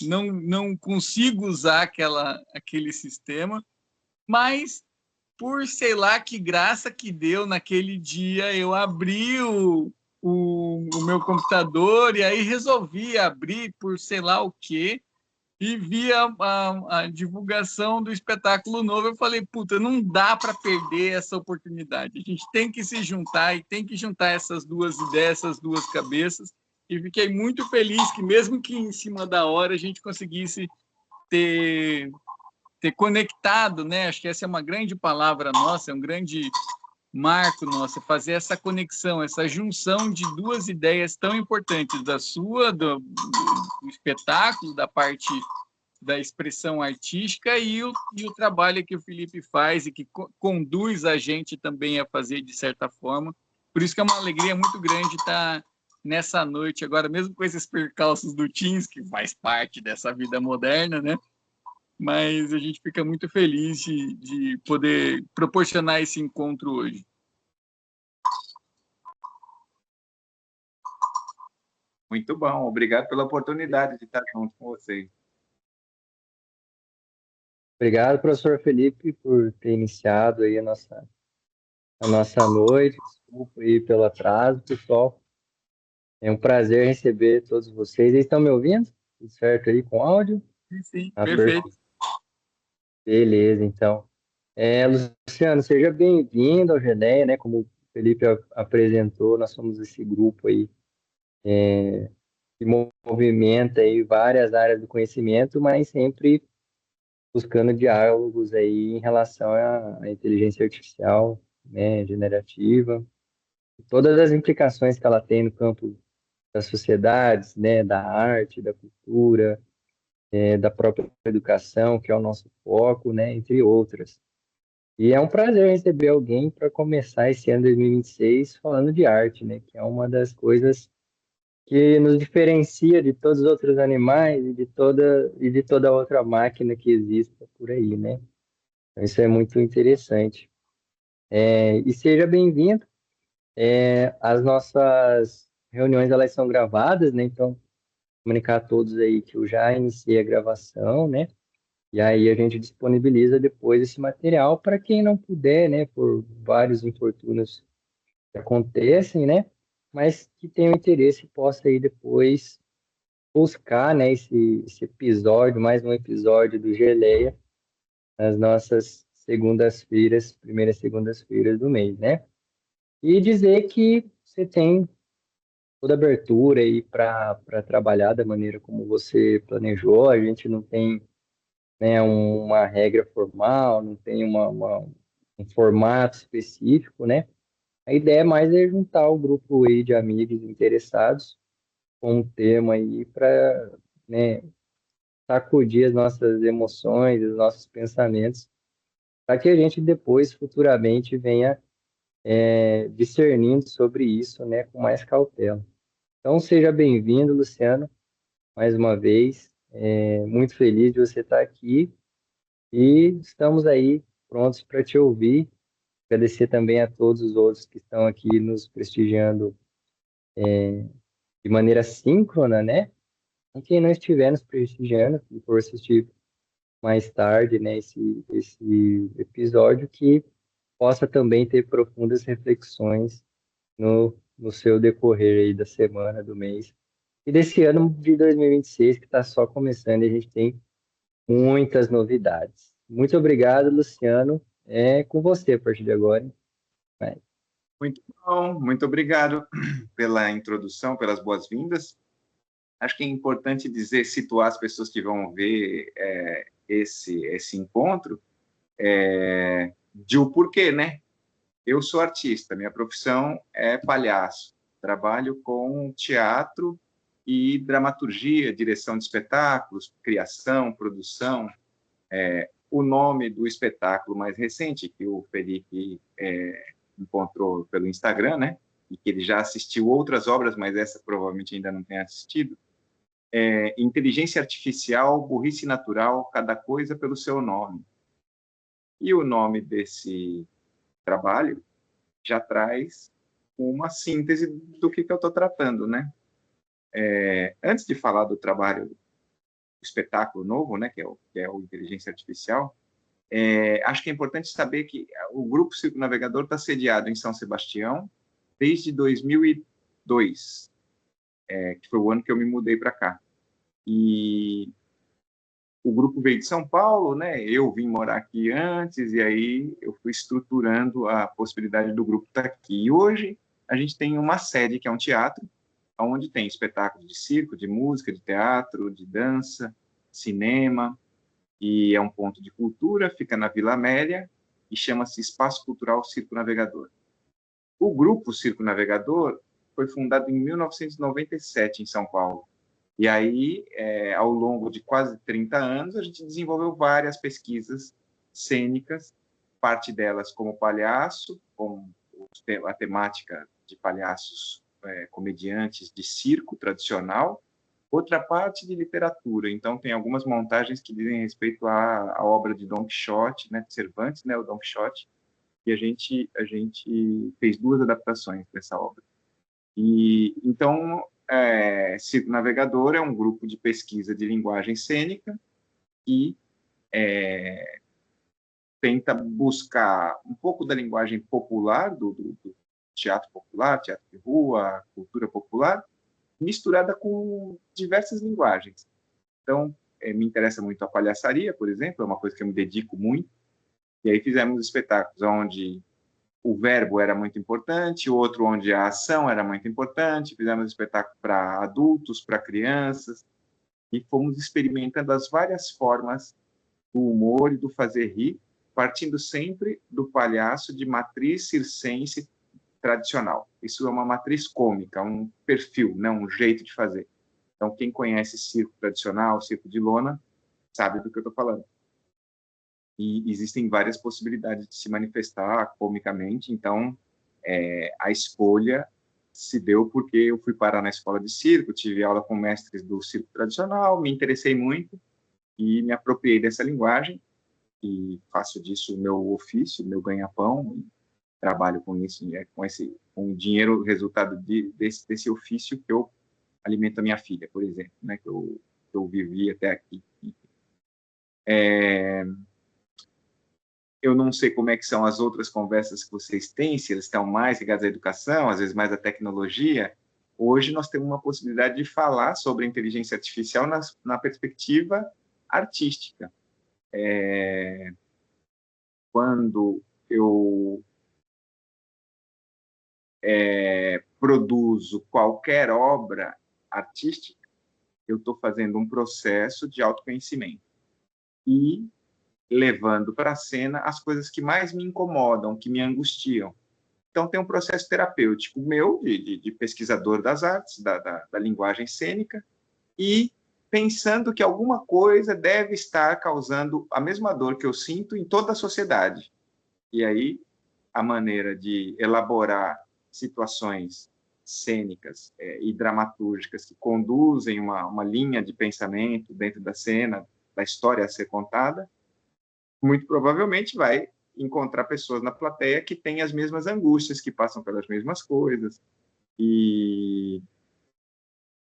não consigo usar aquele sistema, mas por sei lá que graça que deu naquele dia, eu abri o meu computador e aí resolvi abrir por sei lá o quê, e vi a divulgação do espetáculo novo. Eu falei, puta, não dá para perder essa oportunidade. A gente tem que se juntar e tem que juntar essas duas ideias, essas duas cabeças. E fiquei muito feliz que, mesmo que em cima da hora, a gente conseguisse ter, ter conectado, né? Acho que essa é uma grande palavra nossa, é um grande marco nosso, fazer essa conexão, essa junção de duas ideias tão importantes, da sua, do espetáculo, da parte da expressão artística e o trabalho que o Felipe faz e que conduz a gente também a fazer de certa forma. Por isso que é uma alegria muito grande estar nessa noite agora, mesmo com esses percalços do Teams, que faz parte dessa vida moderna, né? Mas a gente fica muito feliz de poder proporcionar esse encontro hoje. Muito bom, obrigado pela oportunidade de estar junto com vocês. Obrigado, professor Felipe, por ter iniciado aí a nossa noite. Desculpa aí pelo atraso, pessoal. É um prazer receber todos vocês. Vocês estão me ouvindo? Tudo certo aí com áudio? Sim, perfeito. Beleza, então. Luciano, seja bem-vindo ao Geneia, né? Como o Felipe apresentou, nós somos esse grupo aí que movimenta aí várias áreas do conhecimento, mas sempre buscando diálogos aí em relação à inteligência artificial, né, generativa, todas as implicações que ela tem no campo das sociedades, né, da arte, da cultura, da própria educação, que é o nosso foco, né, entre outras. E é um prazer receber alguém para começar esse ano 2026 falando de arte, né, que é uma das coisas que nos diferencia de todos os outros animais e de toda outra máquina que exista por aí, né? Então, isso é muito interessante. E seja bem-vindo. As nossas reuniões elas são gravadas, né? Então, comunicar a todos aí que eu já iniciei a gravação, né? E aí a gente disponibiliza depois esse material para quem não puder, né? Por vários infortúnios que acontecem, né? Mas que tenha interesse possa aí depois buscar, né? Esse episódio, mais um episódio do Geleia, nas nossas segundas-feiras, primeiras segundas-feiras do mês, né? E dizer que você tem toda a abertura aí para trabalhar da maneira como você planejou. A gente não tem, né, uma regra formal, não tem um formato específico, né? A ideia mais é juntar o grupo aí de amigos interessados com um tema aí para, né, sacudir as nossas emoções, os nossos pensamentos, para que a gente depois, futuramente, venha discernindo sobre isso, né, com mais cautela. Então, seja bem-vindo, Luciano, mais uma vez. Muito feliz de você estar aqui e estamos aí prontos para te ouvir. Agradecer também a todos os outros que estão aqui nos prestigiando de maneira síncrona, né? E quem não estiver nos prestigiando, e por assistir mais tarde, né, esse episódio, que possa também ter profundas reflexões no seu decorrer aí da semana, do mês e desse ano de 2026, que está só começando, e a gente tem muitas novidades. Muito obrigado, Luciano. É com você a partir de agora, hein? Vai. Muito bom, muito obrigado pela introdução, pelas boas-vindas. Acho que é importante dizer, situar as pessoas que vão ver esse encontro, de o porquê, né? Eu sou artista, minha profissão é palhaço. Trabalho com teatro e dramaturgia, direção de espetáculos, criação, produção. O nome do espetáculo mais recente, que o Felipe encontrou pelo Instagram, né? E que ele já assistiu outras obras, mas essa provavelmente ainda não tem assistido. Inteligência Artificial, Burrice Natural, Cada Coisa pelo Seu Nome. E o nome desse trabalho já traz uma síntese do que eu estou tratando, né? Antes de falar do trabalho espetáculo novo, né, que é o Inteligência Artificial. Acho que é importante saber que o Grupo Circo Navegador está sediado em São Sebastião desde 2002, que foi o ano que eu me mudei para cá. E o grupo veio de São Paulo, né? Eu vim morar aqui antes, e aí eu fui estruturando a possibilidade do grupo estar aqui. E hoje a gente tem uma sede, que é um teatro, onde tem espetáculos de circo, de música, de teatro, de dança, cinema, e é um ponto de cultura, fica na Vila Amélia, e chama-se Espaço Cultural Circo Navegador. O grupo Circo Navegador foi fundado em 1997 em São Paulo. E aí, ao longo de quase 30 anos, a gente desenvolveu várias pesquisas cênicas, parte delas como palhaço, com a temática de palhaços comediantes de circo tradicional, outra parte de literatura. Então, tem algumas montagens que dizem respeito à obra de Don Quixote, né, de Cervantes, né, o Don Quixote, e a gente fez 2 adaptações dessa obra. E então, Circo Navegador é um grupo de pesquisa de linguagem cênica que tenta buscar um pouco da linguagem popular, do teatro popular, teatro de rua, cultura popular, misturada com diversas linguagens. Então, me interessa muito a palhaçaria, por exemplo, é uma coisa que eu me dedico muito, e aí fizemos espetáculos onde o verbo era muito importante, outro onde a ação era muito importante, fizemos espetáculo para adultos, para crianças, e fomos experimentando as várias formas do humor e do fazer rir, partindo sempre do palhaço de matriz circense tradicional. Isso é uma matriz cômica, um perfil, né, um jeito de fazer. Então, quem conhece circo tradicional, circo de lona, sabe do que eu estou falando. E existem várias possibilidades de se manifestar comicamente, então a escolha se deu porque eu fui parar na escola de circo, tive aula com mestres do circo tradicional, me interessei muito e me apropriei dessa linguagem e faço disso o meu ofício, meu ganha-pão, trabalho com isso, com o dinheiro resultado desse ofício que eu alimento a minha filha, por exemplo, né, que eu vivi até aqui. Eu não sei como é que são as outras conversas que vocês têm, se eles estão mais ligados à educação, às vezes mais à tecnologia. Hoje nós temos uma possibilidade de falar sobre a inteligência artificial na perspectiva artística. Quando eu produzo qualquer obra artística, eu estou fazendo um processo de autoconhecimento e levando para a cena as coisas que mais me incomodam, que me angustiam. Então, tem um processo terapêutico meu, de pesquisador das artes, da linguagem cênica, e pensando que alguma coisa deve estar causando a mesma dor que eu sinto em toda a sociedade. E aí, a maneira de elaborar situações cênicas e dramatúrgicas que conduzem uma linha de pensamento dentro da cena, da história a ser contada, muito provavelmente vai encontrar pessoas na plateia que têm as mesmas angústias, que passam pelas mesmas coisas. E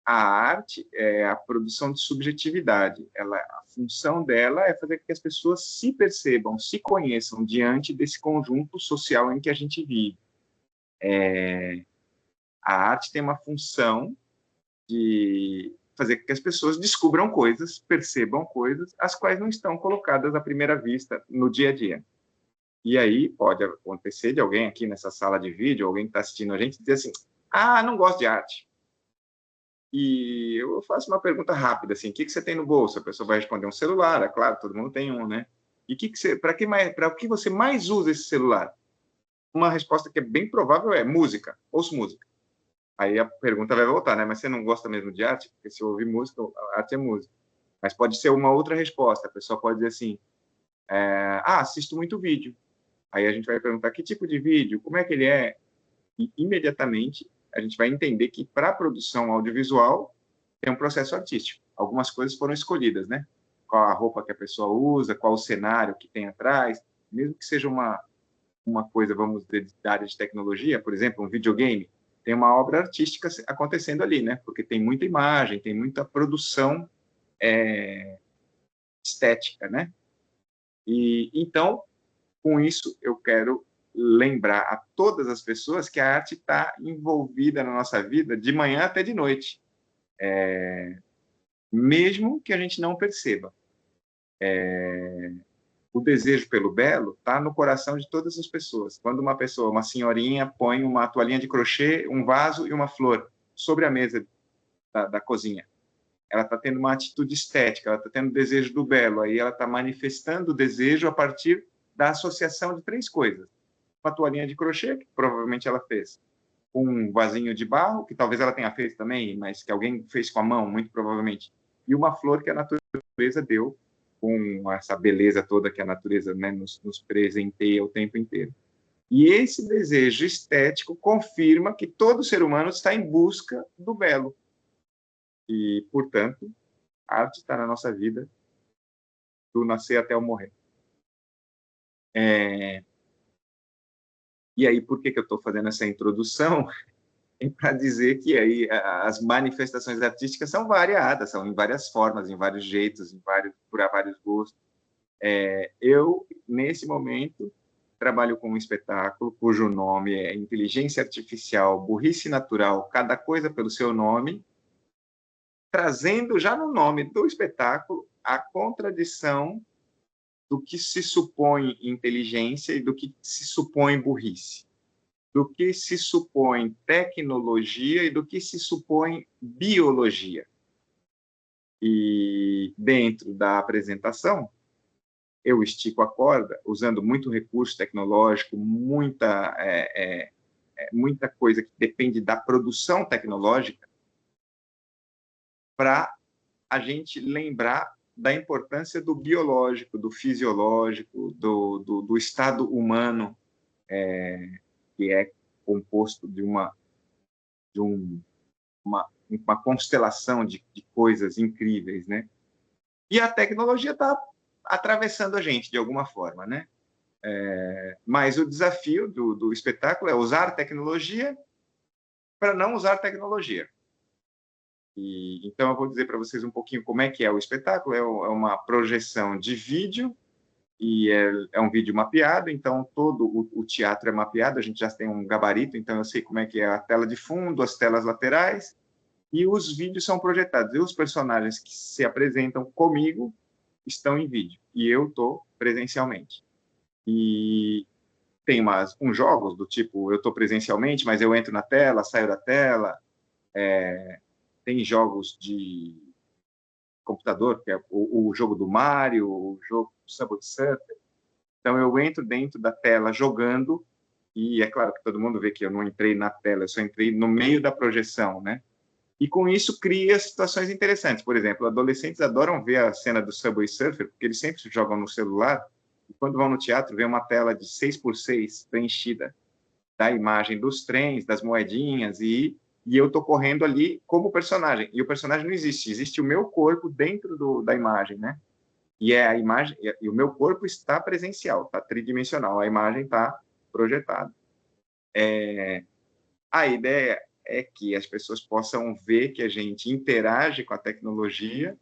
a arte é a produção de subjetividade. A função dela é fazer com que as pessoas se percebam, se conheçam diante desse conjunto social em que a gente vive. A arte tem uma função de fazer com que as pessoas descubram coisas, percebam coisas, as quais não estão colocadas à primeira vista no dia a dia. E aí pode acontecer de alguém aqui nessa sala de vídeo, alguém que está assistindo a gente, dizer assim, não gosto de arte. E eu faço uma pergunta rápida, assim, o que você tem no bolso? A pessoa vai responder um celular, é claro, todo mundo tem um, né? E para que você mais usa esse celular? Uma resposta que é bem provável é música, ouço música. Aí a pergunta vai voltar, né? Mas você não gosta mesmo de arte? Porque se eu ouvir música, a arte é música. Mas pode ser uma outra resposta. A pessoa pode dizer assim, assisto muito vídeo. Aí a gente vai perguntar que tipo de vídeo, como é que ele é? E imediatamente a gente vai entender que para a produção audiovisual tem um processo artístico. Algumas coisas foram escolhidas, né? Qual a roupa que a pessoa usa, qual o cenário que tem atrás, mesmo que seja uma coisa, vamos dizer, da área de tecnologia, por exemplo, um videogame, tem uma obra artística acontecendo ali, né? Porque tem muita imagem, tem muita produção estética, né? E então, com isso, eu quero lembrar a todas as pessoas que a arte está envolvida na nossa vida de manhã até de noite, mesmo que a gente não perceba. O desejo pelo belo está no coração de todas as pessoas. Quando uma pessoa, uma senhorinha, põe uma toalhinha de crochê, um vaso e uma flor sobre a mesa da cozinha, ela está tendo uma atitude estética, ela está tendo desejo do belo, aí ela está manifestando o desejo a partir da associação de 3 coisas. Uma toalhinha de crochê, que provavelmente ela fez, um vasinho de barro, que talvez ela tenha feito também, mas que alguém fez com a mão, muito provavelmente, e uma flor que a natureza deu, com essa beleza toda que a natureza, né, nos presenteia o tempo inteiro. E esse desejo estético confirma que todo ser humano está em busca do belo. E, portanto, a arte está na nossa vida do nascer até o morrer. E aí, por que eu estou fazendo essa introdução? É para dizer que aí as manifestações artísticas são variadas, são em várias formas, em vários jeitos, por vários gostos. Eu, nesse momento, trabalho com um espetáculo cujo nome é Inteligência Artificial, Burrice Natural, Cada Coisa pelo Seu Nome, trazendo já no nome do espetáculo a contradição do que se supõe inteligência e do que se supõe burrice, do que se supõe tecnologia e do que se supõe biologia. E dentro da apresentação, eu estico a corda, usando muito recurso tecnológico, muita coisa que depende da produção tecnológica, para a gente lembrar da importância do biológico, do fisiológico, do estado humano, que é composto de uma constelação de coisas incríveis, né? E a tecnologia está atravessando a gente de alguma forma, né? Mas o desafio do espetáculo é usar tecnologia para não usar tecnologia. Então, eu vou dizer para vocês um pouquinho como é que é o espetáculo. É uma projeção de vídeo, e é um vídeo mapeado, então todo o teatro é mapeado, a gente já tem um gabarito, então eu sei como é que é a tela de fundo, as telas laterais, e os vídeos são projetados. E os personagens que se apresentam comigo estão em vídeo, e eu estou presencialmente. E tem uns jogos do tipo, eu estou presencialmente, mas eu entro na tela, saio da tela. Tem jogos de computador, que é o jogo do Mario, o jogo do Subway Surfer. Então, eu entro dentro da tela jogando, e é claro que todo mundo vê que eu não entrei na tela, eu só entrei no meio da projeção, né? E com isso cria situações interessantes. Por exemplo, adolescentes adoram ver a cena do Subway Surfer, porque eles sempre jogam no celular, e quando vão no teatro, vê uma tela de 6x6 preenchida da imagem dos trens, das moedinhas, e eu estou correndo ali como personagem. E o personagem não existe, existe o meu corpo dentro da imagem, né? E a imagem, e o meu corpo está presencial, está tridimensional, a imagem está projetada. A ideia é que as pessoas possam ver que a gente interage com a tecnologia,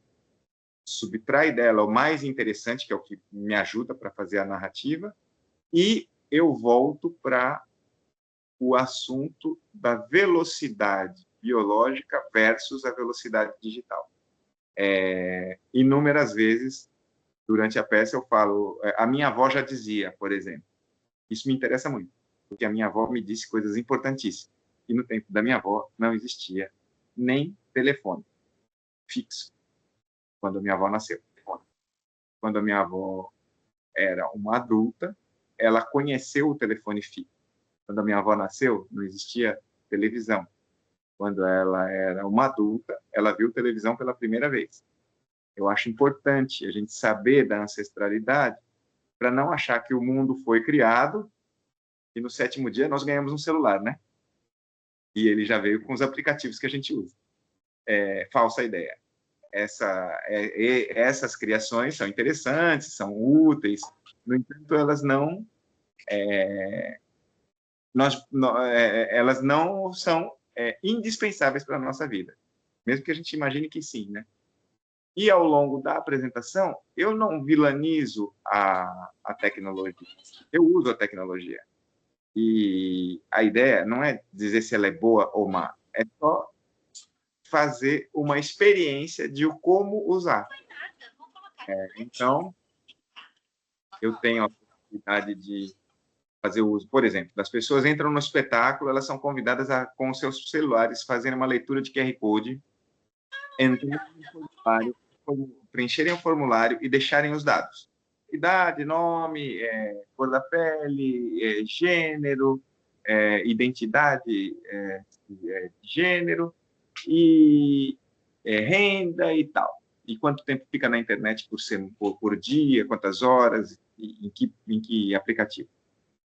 subtrai dela o mais interessante, que é o que me ajuda para fazer a narrativa, e eu volto para o assunto da velocidade biológica versus a velocidade digital. Inúmeras vezes, durante a peça, eu falo, a minha avó já dizia, por exemplo. Isso me interessa muito, porque a minha avó me disse coisas importantíssimas. E no tempo da minha avó não existia nem telefone fixo, quando a minha avó nasceu. Quando a minha avó era uma adulta, ela conheceu o telefone fixo. Quando a minha avó nasceu, não existia televisão. Quando ela era uma adulta, ela viu televisão pela primeira vez. Eu acho importante a gente saber da ancestralidade para não achar que o mundo foi criado e no 7º dia nós ganhamos um celular, né? E ele já veio com os aplicativos que a gente usa. Falsa ideia. Essas criações são interessantes, são úteis, no entanto, elas não são indispensáveis para a nossa vida, mesmo que a gente imagine que sim, né? E, ao longo da apresentação, eu não vilanizo a tecnologia. Eu uso a tecnologia. E a ideia não é dizer se ela é boa ou má, é só fazer uma experiência de como usar. Então, eu tenho a possibilidade de fazer uso, por exemplo, as pessoas entram no espetáculo, elas são convidadas a, com os seus celulares, fazerem uma leitura de QR Code, entrarem no formulário, preencherem o formulário e deixarem os dados. Idade, nome, cor da pele, gênero, identidade, gênero e renda e tal. E quanto tempo fica na internet por dia, quantas horas, em que aplicativo.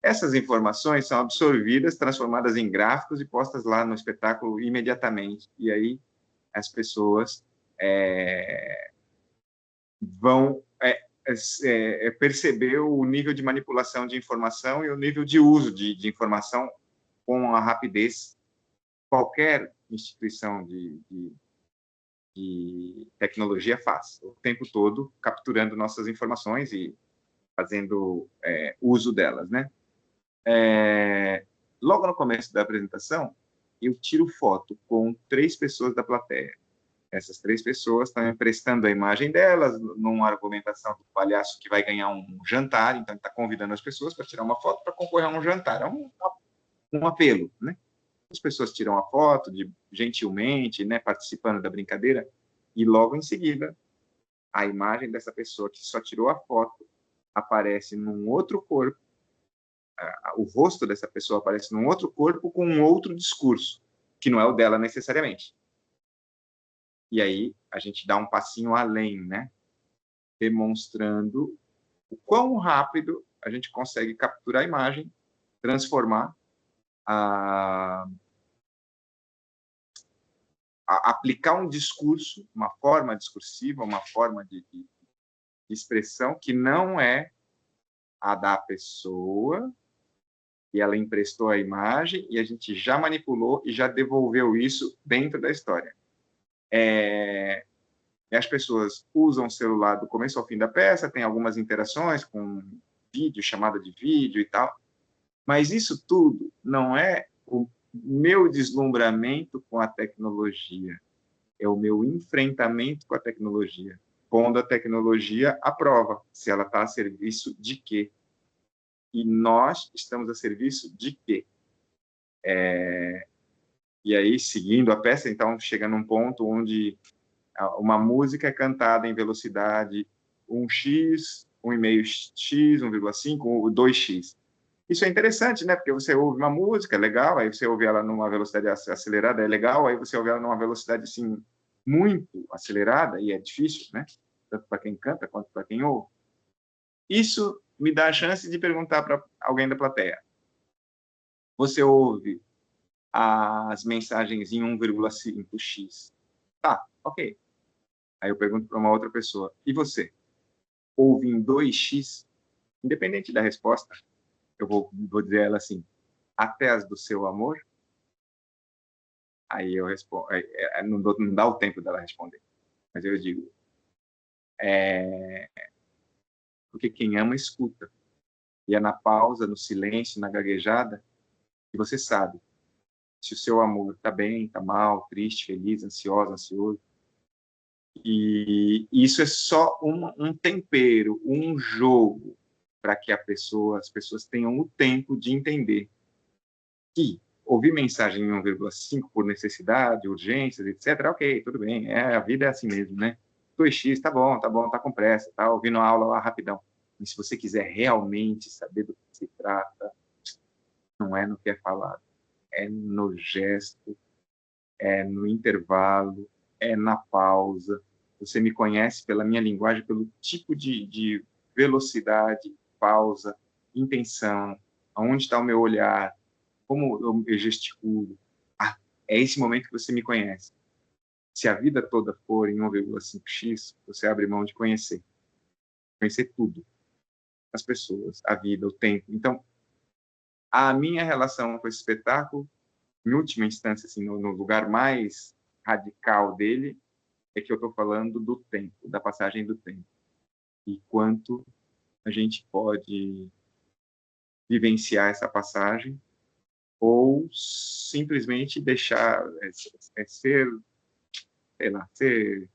Essas informações são absorvidas, transformadas em gráficos e postas lá no espetáculo imediatamente. E aí as pessoas vão perceber o nível de manipulação de informação e o nível de uso de informação com a rapidez. Qualquer instituição de tecnologia faz, o tempo todo capturando nossas informações e fazendo uso delas, né? Logo no começo da apresentação, eu tiro foto com 3 pessoas da plateia. Essas 3 pessoas estão emprestando a imagem delas numa argumentação do palhaço que vai ganhar um jantar, então ele está convidando as pessoas para tirar uma foto para concorrer a um jantar. É um apelo, né? As pessoas tiram a foto gentilmente, né, participando da brincadeira, e logo em seguida, a imagem dessa pessoa que só tirou a foto aparece num outro corpo, o rosto dessa pessoa aparece num outro corpo com um outro discurso, que não é o dela necessariamente. E aí a gente dá um passinho além, né? Demonstrando o quão rápido a gente consegue capturar a imagem, transformar, aplicar um discurso, uma forma discursiva, uma forma de expressão que não é a da pessoa, e ela emprestou a imagem, e a gente já manipulou e já devolveu isso dentro da história. E as pessoas usam o celular do começo ao fim da peça, tem algumas interações com vídeo, chamada de vídeo e tal, mas isso tudo não é o meu deslumbramento com a tecnologia, é o meu enfrentamento com a tecnologia, pondo a tecnologia à prova, se ela está a serviço de quê? E nós estamos a serviço de quê? E aí, seguindo a peça, então, chega num ponto onde uma música é cantada em velocidade 1x, 1,5x, 1,5, 2x. Isso é interessante, né? Porque você ouve uma música, é legal, aí você ouve ela numa velocidade acelerada, é legal, aí você ouve ela numa velocidade, assim, muito acelerada, e é difícil, né? Tanto para quem canta quanto para quem ouve. Isso me dá a chance de perguntar para alguém da plateia. Você ouve as mensagens em 1,5x? Tá, ok. Aí eu pergunto para uma outra pessoa, e você? Ouve em 2x? Independente da resposta, eu vou dizer a ela assim, até as do seu amor? Aí eu respondo, não dá o tempo dela responder, mas eu digo, porque quem ama escuta, e é na pausa, no silêncio, na gaguejada, que você sabe se o seu amor está bem, está mal, triste, feliz, ansiosa, ansioso. E isso é só um tempero, um jogo, para que as pessoas tenham o tempo de entender que ouvir mensagem em 1,5 por necessidade, urgências, etc., ok, tudo bem, a vida é assim mesmo, né? 2x, tá bom, tá com pressa, tá ouvindo a aula lá rapidão. Mas se você quiser realmente saber do que se trata, não é no que é falado, é no gesto, é no intervalo, é na pausa. Você me conhece pela minha linguagem, pelo tipo de velocidade, pausa, intenção, aonde está o meu olhar, como eu gesticulo. É esse momento que você me conhece. Se a vida toda for em 1,5x, você abre mão de conhecer. Conhecer tudo. As pessoas, a vida, o tempo. Então, a minha relação com esse espetáculo, em última instância, assim, no lugar mais radical dele, é que eu estou falando do tempo, da passagem do tempo. E quanto a gente pode vivenciar essa passagem ou simplesmente deixar ser, sei lá, ser,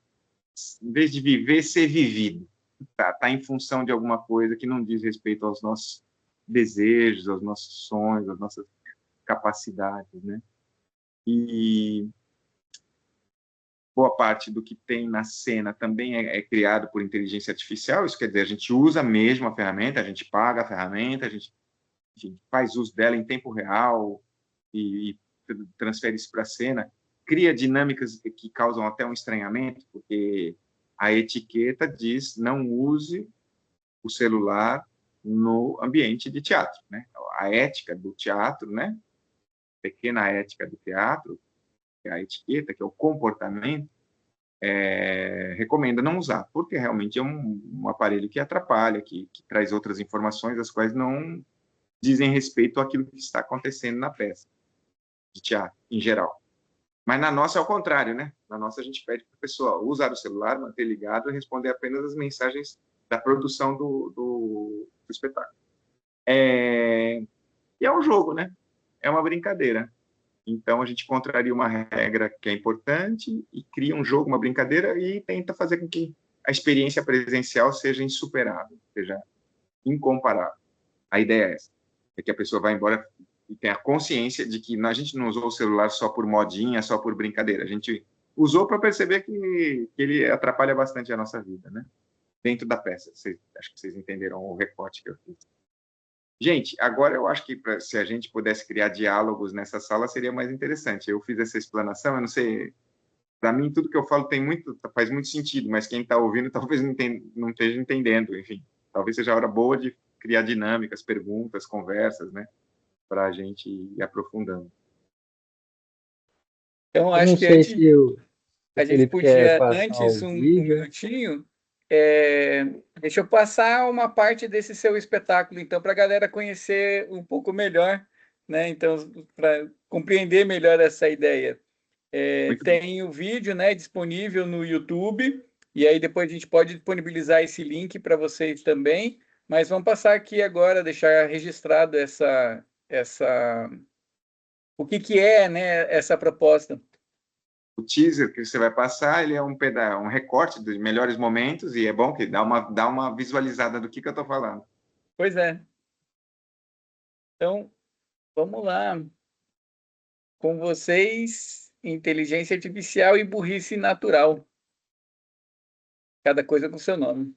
em vez de viver, ser vivido. Tá em função de alguma coisa que não diz respeito aos nossos desejos, aos nossos sonhos, às nossas capacidades, né? E boa parte do que tem na cena também é criado por inteligência artificial, isso quer dizer, a gente usa mesmo a ferramenta, a gente paga a ferramenta, a gente, enfim, faz uso dela em tempo real e transfere isso para a cena, cria dinâmicas que causam até um estranhamento, porque a etiqueta diz não use o celular no ambiente de teatro, né? A ética do teatro, né? Pequena ética do teatro, que é a etiqueta, que é o comportamento, recomenda não usar, porque realmente é um aparelho que atrapalha, que traz outras informações, as quais não dizem respeito àquilo que está acontecendo na peça de teatro, em geral. Mas na nossa é o contrário, né? Na nossa a gente pede para a pessoa usar o celular, manter ligado e responder apenas as mensagens da produção do espetáculo. E é um jogo, né? É uma brincadeira. Então a gente contraria uma regra que é importante e cria um jogo, uma brincadeira e tenta fazer com que a experiência presencial seja insuperável, seja incomparável. A ideia é essa, é que a pessoa vá embora e tenha consciência de que a gente não usou o celular só por modinha, só por brincadeira. A gente usou para perceber que ele atrapalha bastante a nossa vida, né? Dentro da peça. Acho que vocês entenderam o recorte que eu fiz. Gente, agora eu acho que se a gente pudesse criar diálogos nessa sala seria mais interessante. Eu fiz essa explanação, eu não sei, para mim tudo que eu falo faz muito sentido, mas quem está ouvindo talvez não esteja entendendo, enfim. Talvez seja a hora boa de criar dinâmicas, perguntas, conversas, né, para a gente ir aprofundando. Então, Eu não acho que sei se a o gente Felipe quer podia, passar antes, o um vídeo. minutinho, deixa eu passar uma parte desse seu espetáculo, então, para a galera conhecer um pouco melhor, né? Então, para compreender melhor essa ideia. Muito bom. Tem o vídeo, né, disponível no YouTube, e aí depois a gente pode disponibilizar esse link para vocês também, mas vamos passar aqui agora, deixar registrado o que é, né, essa proposta. O teaser que você vai passar, ele é um recorte dos melhores momentos e é bom que dá uma visualizada do que eu estou falando. Pois é. Então, vamos lá. Com vocês, inteligência artificial e burrice natural. Cada coisa com seu nome.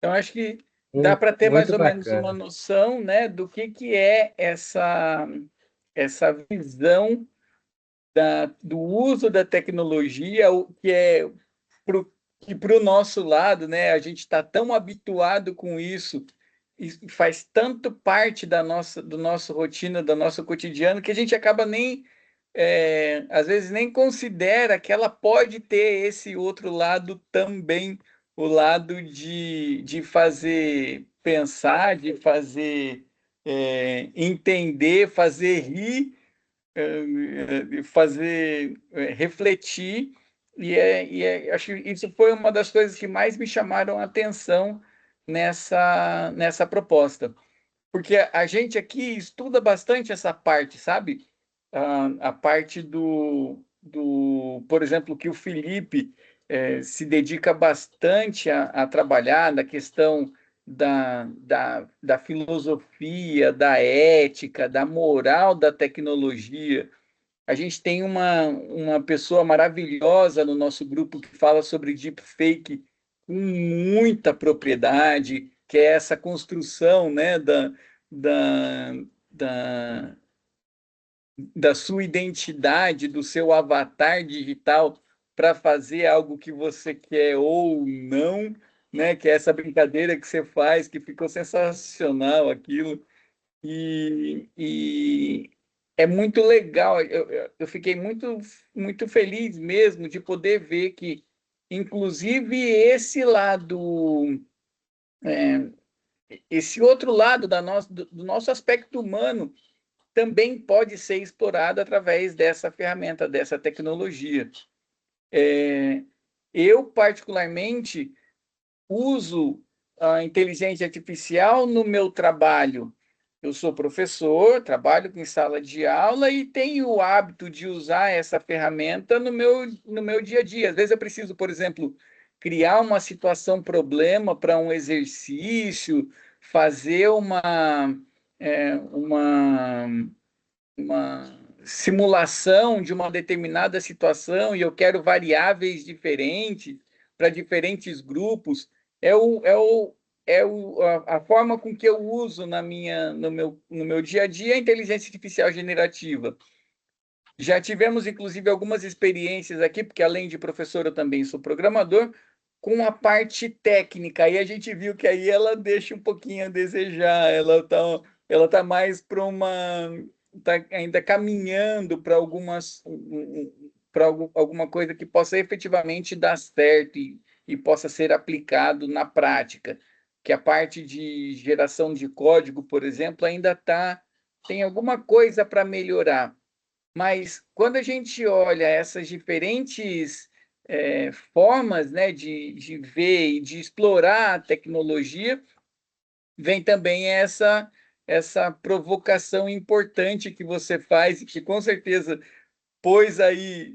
Então, acho que dá para ter mais Muito ou menos uma bacana. noção, né, do que é essa visão do uso da tecnologia, o que é que para o nosso lado, né, a gente está tão habituado com isso e faz tanto parte do nosso rotina, do nosso cotidiano, que a gente acaba nem, às vezes, nem considera que ela pode ter esse outro lado também, o lado de fazer pensar, de fazer entender, fazer rir, fazer refletir, acho que isso foi uma das coisas que mais me chamaram a atenção nessa proposta, porque a gente aqui estuda bastante essa parte, sabe? A parte por exemplo, que o Felipe se dedica bastante a trabalhar na questão da filosofia, da ética, da moral da tecnologia. A gente tem uma pessoa maravilhosa no nosso grupo que fala sobre deepfake com muita propriedade, que é essa construção, né, da, da, da sua identidade, do seu avatar digital para fazer algo que você quer ou não, né? Que é essa brincadeira que você faz, que ficou sensacional aquilo. E é muito legal. Eu fiquei muito feliz mesmo de poder ver que, inclusive, esse outro lado do nosso aspecto humano também pode ser explorado através dessa ferramenta, dessa tecnologia. Eu, particularmente, uso a inteligência artificial no meu trabalho. Eu sou professor, trabalho em sala de aula e tenho o hábito de usar essa ferramenta no meu dia a dia. Às vezes eu preciso, por exemplo, criar uma situação problema para um exercício, fazer uma simulação de uma determinada situação e eu quero variáveis diferentes para diferentes grupos. É, o, é, o, a forma com que eu uso no meu dia a dia a inteligência artificial generativa. Já tivemos, inclusive, algumas experiências aqui, porque além de professor, eu também sou programador, com a parte técnica. Aí a gente viu que aí ela deixa um pouquinho a desejar, ela tá mais para está ainda caminhando para alguma coisa que possa efetivamente dar certo e possa ser aplicado na prática. Que a parte de geração de código, por exemplo, tem alguma coisa para melhorar. Mas quando a gente olha essas diferentes formas, né, de ver e de explorar a tecnologia, vem também essa provocação importante que você faz e que com certeza pôs aí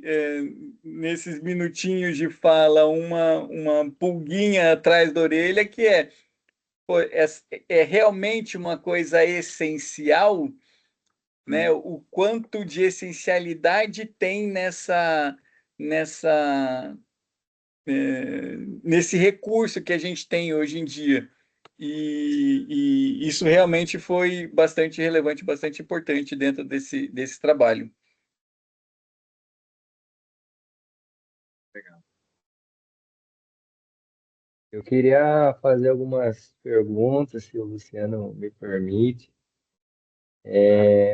nesses minutinhos de fala uma pulguinha atrás da orelha que pô, é realmente uma coisa essencial, né? O quanto de essencialidade tem nessa nesse recurso que a gente tem hoje em dia. E isso realmente foi bastante relevante, bastante importante dentro desse trabalho. Legal. Eu queria fazer algumas perguntas, se o Luciano me permite.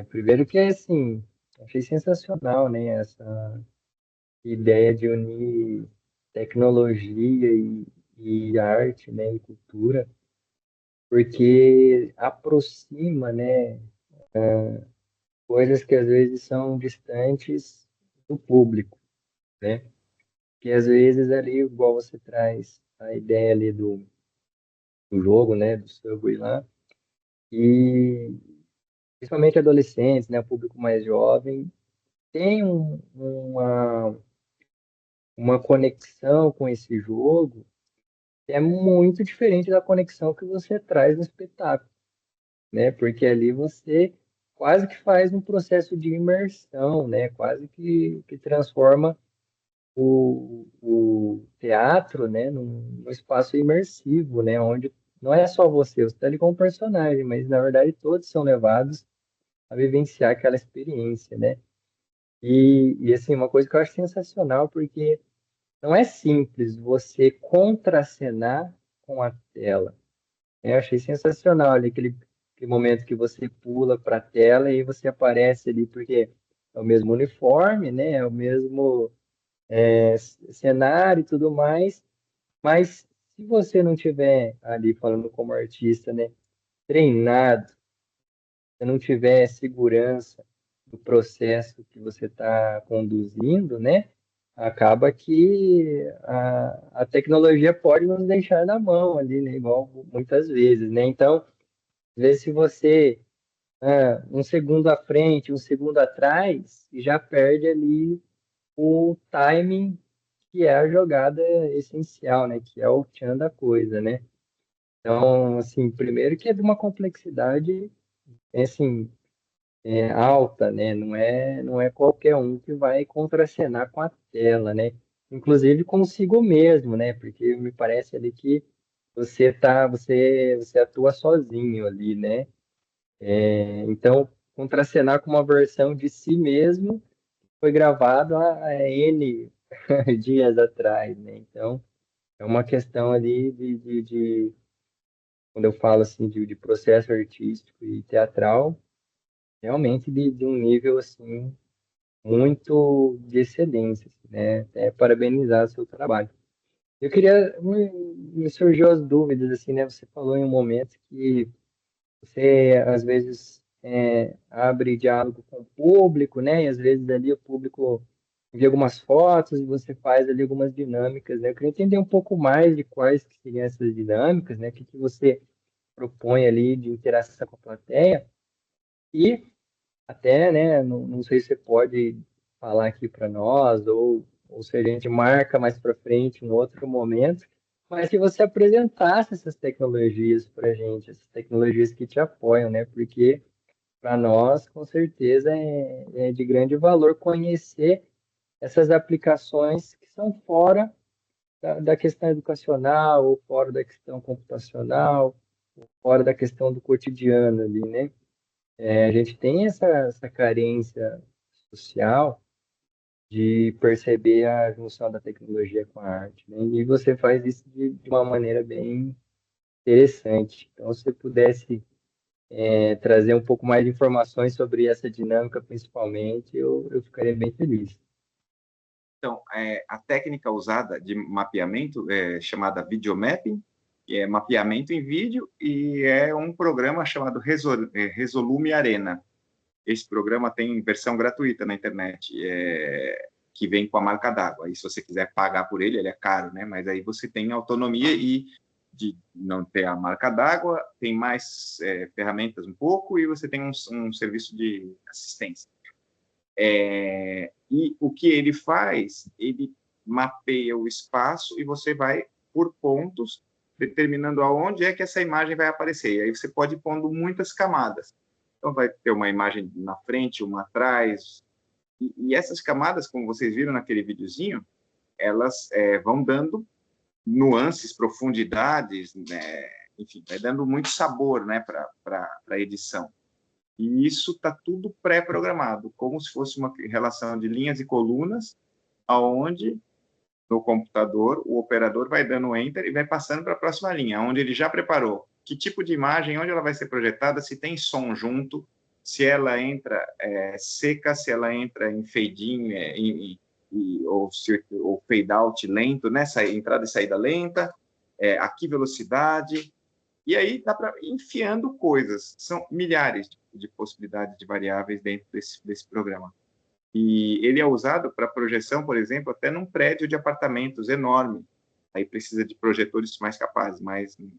Primeiro que, assim, achei sensacional, né, essa ideia de unir tecnologia e arte, né, e cultura, porque aproxima, né, coisas que às vezes são distantes do público, né? Que às vezes ali, igual você traz a ideia ali do jogo, né, do Subway lá, e principalmente adolescentes, né, o público mais jovem, tem uma conexão com esse jogo que é muito diferente da conexão que você traz no espetáculo, né? Porque ali você quase que faz um processo de imersão, né? Quase que transforma o teatro, né, num espaço imersivo, né? Onde não é só você está ali como personagem, mas na verdade todos são levados a vivenciar aquela experiência, né? E assim, uma coisa que eu acho sensacional, porque não é simples você contracenar com a tela. Eu achei sensacional ali aquele momento que você pula para a tela e você aparece ali, porque é o mesmo uniforme, né? É o mesmo cenário e tudo mais, mas se você não tiver ali falando como artista, né, treinado, se não tiver segurança do processo que você está conduzindo, né, acaba que a tecnologia pode nos deixar na mão ali, né, igual muitas vezes, né? Então, às vezes se você um segundo à frente, um segundo atrás, já perde ali o timing que é a jogada essencial, né? Que é o tchan da coisa, né? Então, assim, primeiro que é de uma complexidade, assim, alta, né? Não é qualquer um que vai contracenar com a tela, né? Inclusive consigo mesmo, né? Porque me parece ali que você atua sozinho ali, né? Então, contracenar com uma versão de si mesmo foi gravado há N dias atrás, né? Então, é uma questão ali quando eu falo assim de processo artístico e teatral, realmente de um nível assim muito de excelência, assim, né? Até parabenizar o seu trabalho. Eu queria me surgiu as dúvidas assim, né? Você falou em um momento que você às vezes abre diálogo com o público, né? E às vezes ali o público envia algumas fotos e você faz ali algumas dinâmicas, né? Eu queria entender um pouco mais de quais que seriam essas dinâmicas, né? O que que você propõe ali de interação com a plateia e até, né? Não sei se você pode falar aqui para nós ou se a gente marca mais para frente um outro momento, mas que você apresentasse essas tecnologias para a gente, essas tecnologias que te apoiam, né? Porque para nós, com certeza, é de grande valor conhecer essas aplicações que são fora da questão educacional, ou fora da questão computacional, fora da questão do cotidiano ali, né? A gente tem essa carência social de perceber a junção da tecnologia com a arte, né? E você faz isso de uma maneira bem interessante. Então, se você pudesse trazer um pouco mais de informações sobre essa dinâmica, principalmente, eu ficaria bem feliz. Então, a técnica usada de mapeamento é chamada videomapping, que é mapeamento em vídeo, e é um programa chamado Resolume Arena. Esse programa tem versão gratuita na internet, que vem com a marca d'água. Aí, se você quiser pagar por ele, ele é caro, né? Mas aí você tem autonomia e de não ter a marca d'água, tem mais ferramentas um pouco, e você tem um serviço de assistência. E o que ele faz? Ele mapeia o espaço e você vai por pontos, determinando aonde é que essa imagem vai aparecer. E aí você pode ir pondo muitas camadas. Então, vai ter uma imagem na frente, uma atrás. E essas camadas, como vocês viram naquele videozinho, elas vão dando nuances, profundidades, né? Enfim, vai dando muito sabor, né, para a edição. E isso está tudo pré-programado, como se fosse uma relação de linhas e colunas, aonde no computador o operador vai dando enter e vai passando para a próxima linha, onde ele já preparou que tipo de imagem, onde ela vai ser projetada, se tem som junto, se ela entra seca, se ela entra em fade-in ou fade-out lento, né? Entrada e saída lenta, a que velocidade. E aí dá para ir enfiando coisas. São milhares de possibilidades de variáveis dentro desse programa. E ele é usado para projeção, por exemplo, até num prédio de apartamentos enorme. Aí precisa de projetores mais capazes,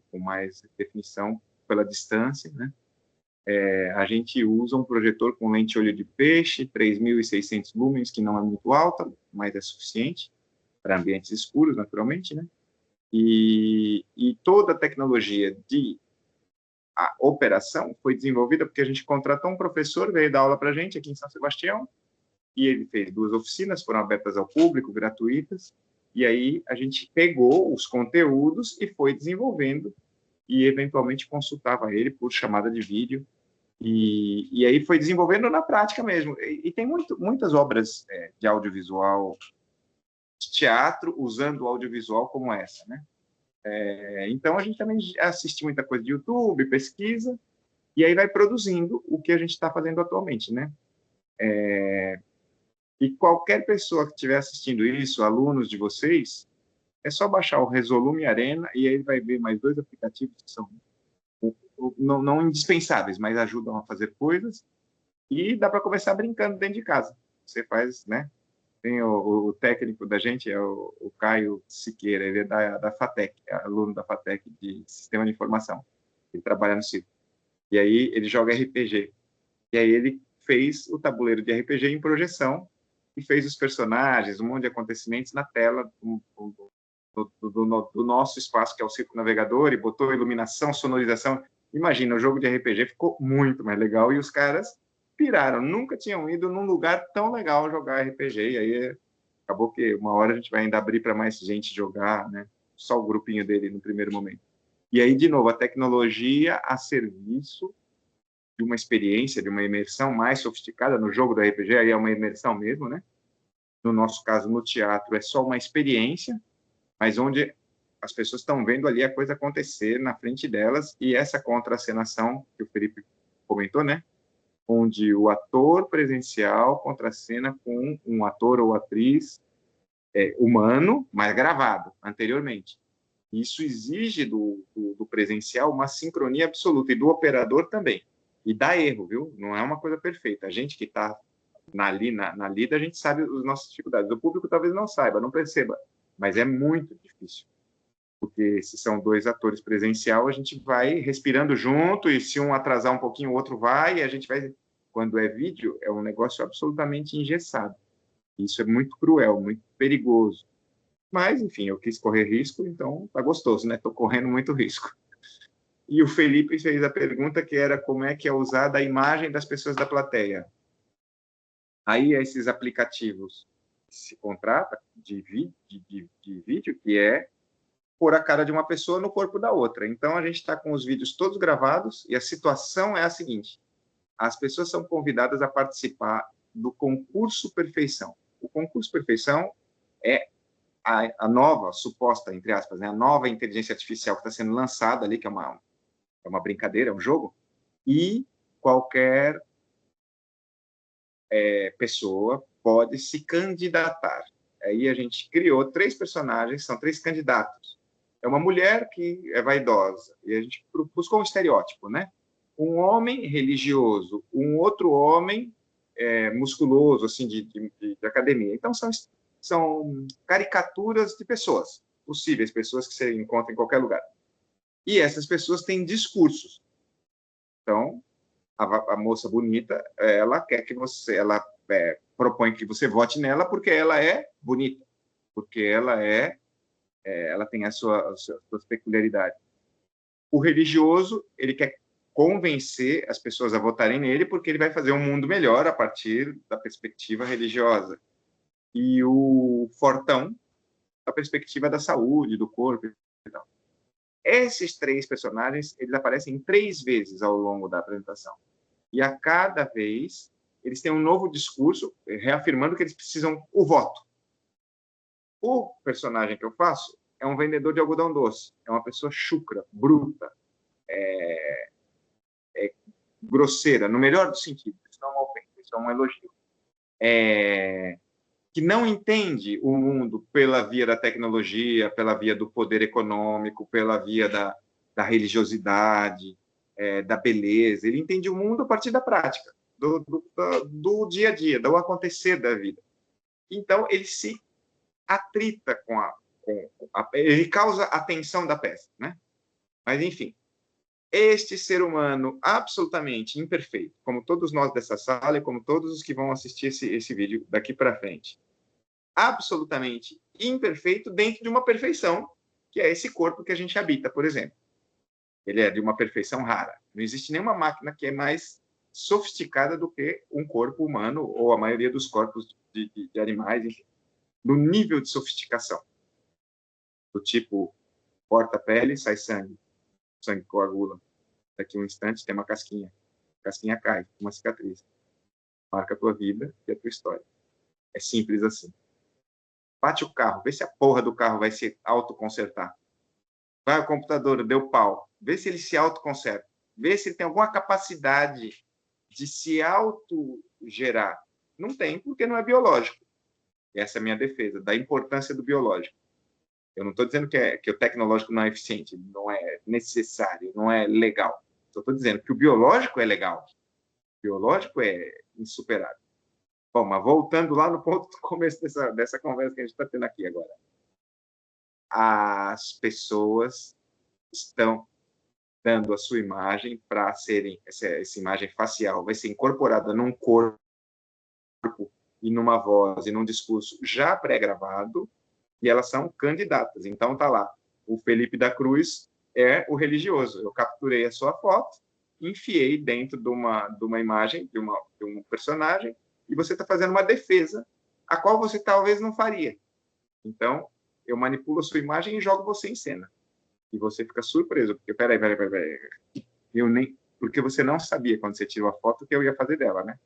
com mais definição pela distância, né? A gente usa um projetor com lente olho de peixe, 3.600 lumens, que não é muito alta, mas é suficiente para ambientes escuros, naturalmente, né? E toda a tecnologia a operação foi desenvolvida porque a gente contratou um professor, veio dar aula para a gente aqui em São Sebastião, e ele fez 2 oficinas, foram abertas ao público, gratuitas, e aí a gente pegou os conteúdos e foi desenvolvendo, e eventualmente consultava ele por chamada de vídeo, e aí foi desenvolvendo na prática mesmo. E tem muitas obras de audiovisual teatro usando o audiovisual como essa, né? Então, a gente também assiste muita coisa de YouTube, pesquisa, e aí vai produzindo o que a gente está fazendo atualmente, né? E qualquer pessoa que estiver assistindo isso, alunos de vocês, é só baixar o Resolume Arena e aí vai ver mais 2 aplicativos que são não indispensáveis, mas ajudam a fazer coisas, e dá para começar brincando dentro de casa. Você faz, né? Tem o técnico da gente, é o Caio Siqueira, ele é da FATEC, é aluno da FATEC de Sistema de Informação. Ele trabalha no circo. E aí ele joga RPG. E aí ele fez o tabuleiro de RPG em projeção e fez os personagens, um monte de acontecimentos na tela do nosso espaço, que é o Circo Navegador, e botou iluminação, sonorização. Imagina, o jogo de RPG ficou muito mais legal, e os caras piraram, nunca tinham ido num lugar tão legal jogar RPG, e aí acabou que uma hora a gente vai ainda abrir para mais gente jogar, né? Só o grupinho dele no primeiro momento. E aí, de novo, a tecnologia a serviço de uma experiência, de uma imersão mais sofisticada. No jogo do RPG, aí é uma imersão mesmo, né? No nosso caso, no teatro, é só uma experiência, mas onde as pessoas estão vendo ali a coisa acontecer na frente delas, e essa contracenação que o Felipe comentou, né? Onde o ator presencial contracena com um ator ou atriz humano, mas gravado anteriormente. Isso exige do presencial uma sincronia absoluta, e do operador também. E dá erro, viu? Não é uma coisa perfeita. A gente que está na lida, a gente sabe as nossas dificuldades. O público talvez não saiba, não perceba, mas é muito difícil. Porque se são 2 atores presencial, a gente vai respirando junto, e se um atrasar um pouquinho, o outro vai, e a gente vai... Quando é vídeo, é um negócio absolutamente engessado. Isso é muito cruel, muito perigoso. Mas, enfim, eu quis correr risco, então tá gostoso, né? Estou correndo muito risco. E o Felipe fez a pergunta, que era como é que é usada a imagem das pessoas da plateia. Aí, esses aplicativos se contrata de vídeo, que é pôr a cara de uma pessoa no corpo da outra. Então, a gente está com os vídeos todos gravados, e a situação é a seguinte: as pessoas são convidadas a participar do concurso Perfeição. O concurso Perfeição é a nova, suposta, entre aspas, né, a nova inteligência artificial que está sendo lançada ali, que é uma brincadeira, é um jogo, e qualquer pessoa pode se candidatar. Aí a gente criou 3 personagens, são 3 candidatos. É uma mulher que é vaidosa, e a gente buscou um estereótipo, né? Um homem religioso, um outro homem musculoso, assim, de academia. Então, são caricaturas de pessoas possíveis, pessoas que você encontra em qualquer lugar. E essas pessoas têm discursos. Então, a moça bonita, ela quer que você... Ela propõe que você vote nela porque ela é bonita, porque ela tem as suas peculiaridades. O religioso, ele quer convencer as pessoas a votarem nele porque ele vai fazer um mundo melhor a partir da perspectiva religiosa. E o fortão, a perspectiva da saúde, do corpo e tal. Esses 3 personagens, eles aparecem 3 vezes ao longo da apresentação. E a cada vez, eles têm um novo discurso, reafirmando que eles precisam o voto. O personagem que eu faço é um vendedor de algodão doce. É uma pessoa chucra, bruta, grosseira, no melhor dos sentidos. Isso não é uma ofensa, isso é um elogio. Que não entende o mundo pela via da tecnologia, pela via do poder econômico, pela via da religiosidade, da beleza. Ele entende o mundo a partir da prática, do dia a dia, do acontecer da vida. Então, ele se atrita ele causa a tensão da peça, né? Mas, enfim, este ser humano absolutamente imperfeito, como todos nós dessa sala e como todos os que vão assistir esse vídeo daqui para frente, absolutamente imperfeito dentro de uma perfeição, que é esse corpo que a gente habita, por exemplo. Ele é de uma perfeição rara. Não existe nenhuma máquina que é mais sofisticada do que um corpo humano, ou a maioria dos corpos de animais, enfim, no nível de sofisticação. Do tipo, corta a pele, sai sangue. O sangue coagula. Daqui a um instante tem uma casquinha. A casquinha cai, uma cicatriz. Marca a tua vida e a tua história. É simples assim. bate o carro, vê se a porra do carro vai se autoconsertar. Vai ao computador, deu pau, vê se ele se autoconserta, vê se ele tem alguma capacidade de se autogerar. Não tem, porque não é biológico. Essa é a minha defesa, da importância do biológico. Eu não estou dizendo que o tecnológico não é eficiente, não é necessário, não é legal. Só estou dizendo que o biológico é legal. O biológico é insuperável. Bom, mas voltando lá no ponto do começo dessa conversa que a gente está tendo aqui agora. As pessoas estão dando a sua imagem para serem, essa imagem facial vai ser incorporada num corpo e numa voz e num discurso já pré-gravado, e elas são candidatas. Então, tá lá, o Felipe da Cruz é o religioso. Eu capturei a sua foto, enfiei dentro de uma imagem, de um personagem, e você está fazendo uma defesa, a qual você talvez não faria. Então, eu manipulo a sua imagem e jogo você em cena. E você fica surpreso, porque, peraí, porque você não sabia, quando você tirou a foto, o que eu ia fazer dela, né?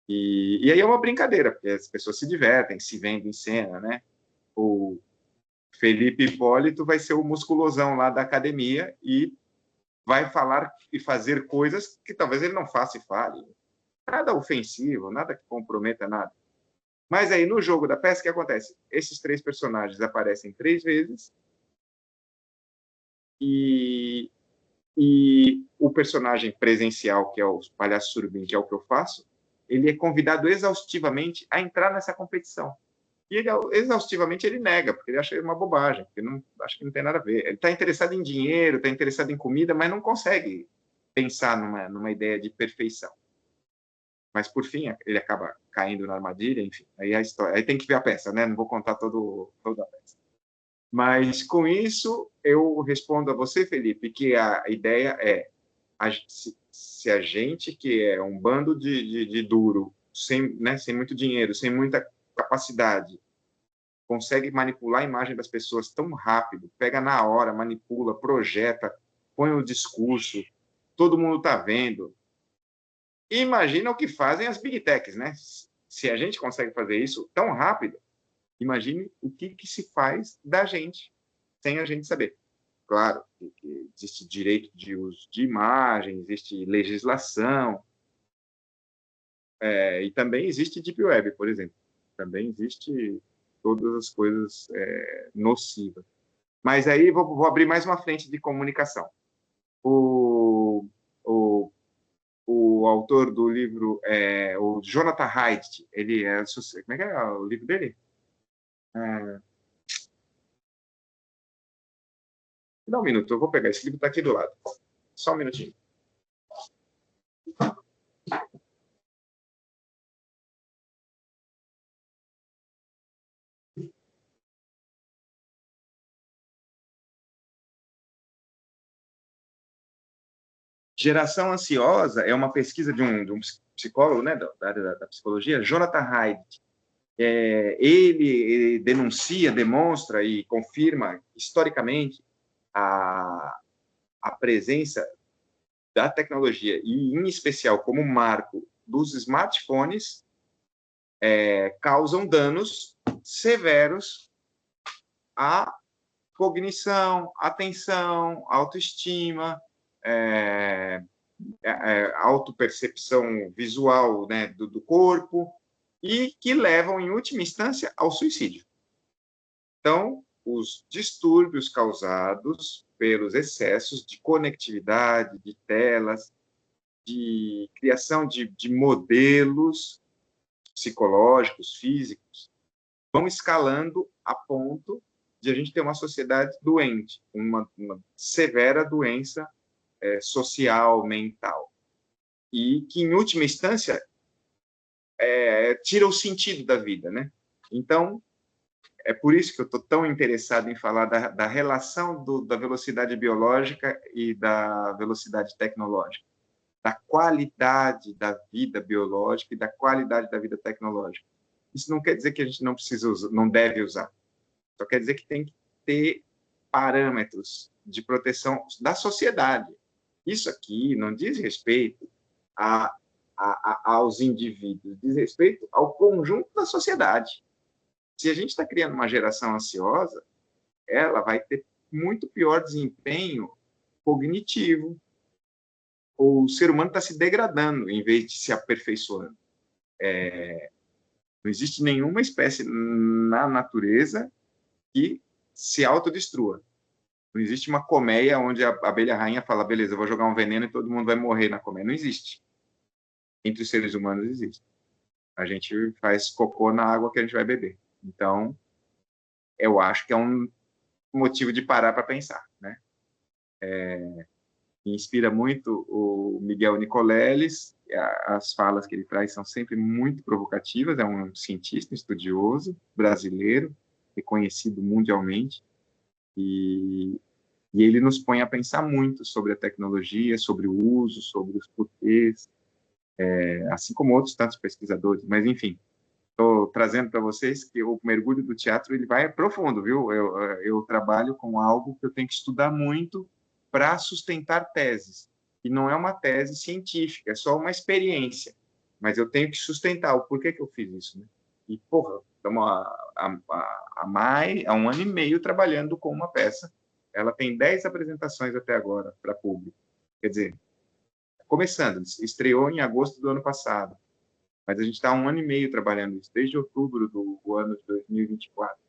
E aí é uma brincadeira, porque as pessoas se divertem, se vendem em cena, né? O Felipe Hipólito vai ser o musculosão lá da academia e vai falar e fazer coisas que talvez ele não faça e fale. Nada ofensivo, nada que comprometa nada. Mas aí, no jogo da peça, o que acontece? Esses 3 personagens aparecem 3 vezes e o personagem presencial, que é o Palhaço Surubim, que é o que eu faço, ele é convidado exaustivamente a entrar nessa competição. E ele, exaustivamente, ele nega, porque ele acha uma bobagem, porque acha que não tem nada a ver. Ele está interessado em dinheiro, está interessado em comida, mas não consegue pensar numa ideia de perfeição. Mas, por fim, ele acaba caindo na armadilha, enfim. Aí a história, aí tem que ver a peça, né? Não vou contar toda a peça. Mas, com isso, eu respondo a você, Felipe, que a ideia é, se a gente, que é um bando de duro, sem muito dinheiro, sem muita capacidade, consegue manipular a imagem das pessoas tão rápido, pega na hora, manipula, projeta, põe o discurso, todo mundo está vendo. E imagina o que fazem as big techs, né? Se a gente consegue fazer isso tão rápido, imagine o que se faz da gente, sem a gente saber. Claro que existe direito de uso de imagem, existe legislação, e também existe Deep Web, por exemplo. Também existe todas as coisas nocivas. Mas aí vou abrir mais uma frente de comunicação. O autor do livro, o Jonathan Haidt, ele é... Como é que é o livro dele? Dá um minuto, eu vou pegar. Esse livro está aqui do lado. Só um minutinho. Geração ansiosa é uma pesquisa de um psicólogo, né, da área da psicologia, Jonathan Haidt. Ele denuncia, demonstra e confirma historicamente a presença da tecnologia, e em especial como marco dos smartphones, causam danos severos à cognição, atenção, autoestima, autopercepção visual, né, do corpo, e que levam, em última instância, ao suicídio. Então, os distúrbios causados pelos excessos de conectividade, de telas, de criação de modelos psicológicos, físicos, vão escalando a ponto de a gente ter uma sociedade doente, uma severa doença social, mental, e que, em última instância, tira o sentido da vida, né? Então, é por isso que eu estou tão interessado em falar da relação da velocidade biológica e da velocidade tecnológica, da qualidade da vida biológica e da qualidade da vida tecnológica. Isso não quer dizer que a gente não precisa usar, não deve usar. Só quer dizer que tem que ter parâmetros de proteção da sociedade. Isso aqui não diz respeito aos indivíduos, diz respeito ao conjunto da sociedade. Se a gente está criando uma geração ansiosa, ela vai ter muito pior desempenho cognitivo. O ser humano está se degradando em vez de se aperfeiçoando. Não existe nenhuma espécie na natureza que se autodestrua. Não existe uma colmeia onde a abelha rainha fala, beleza, eu vou jogar um veneno e todo mundo vai morrer na colmeia. Não existe. Entre os seres humanos existe. A gente faz cocô na água que a gente vai beber. Então, eu acho que é um motivo de parar para pensar, né? Me inspira muito o Miguel Nicoleles, as falas que ele traz são sempre muito provocativas, é um cientista, estudioso, brasileiro, reconhecido mundialmente, e ele nos põe a pensar muito sobre a tecnologia, sobre o uso, sobre os porquês, assim como outros tantos pesquisadores, mas enfim, estou trazendo para vocês que o mergulho do teatro ele vai profundo, viu? Eu trabalho com algo que eu tenho que estudar muito para sustentar teses, e não é uma tese científica, é só uma experiência, mas eu tenho que sustentar o porquê que eu fiz isso, né? E, porra, estamos há 1 ano e meio trabalhando com uma peça, ela tem 10 apresentações até agora para público, quer dizer, começando, estreou em agosto do ano passado, mas a gente está há 1 ano e meio trabalhando isso, desde outubro do ano de 2024.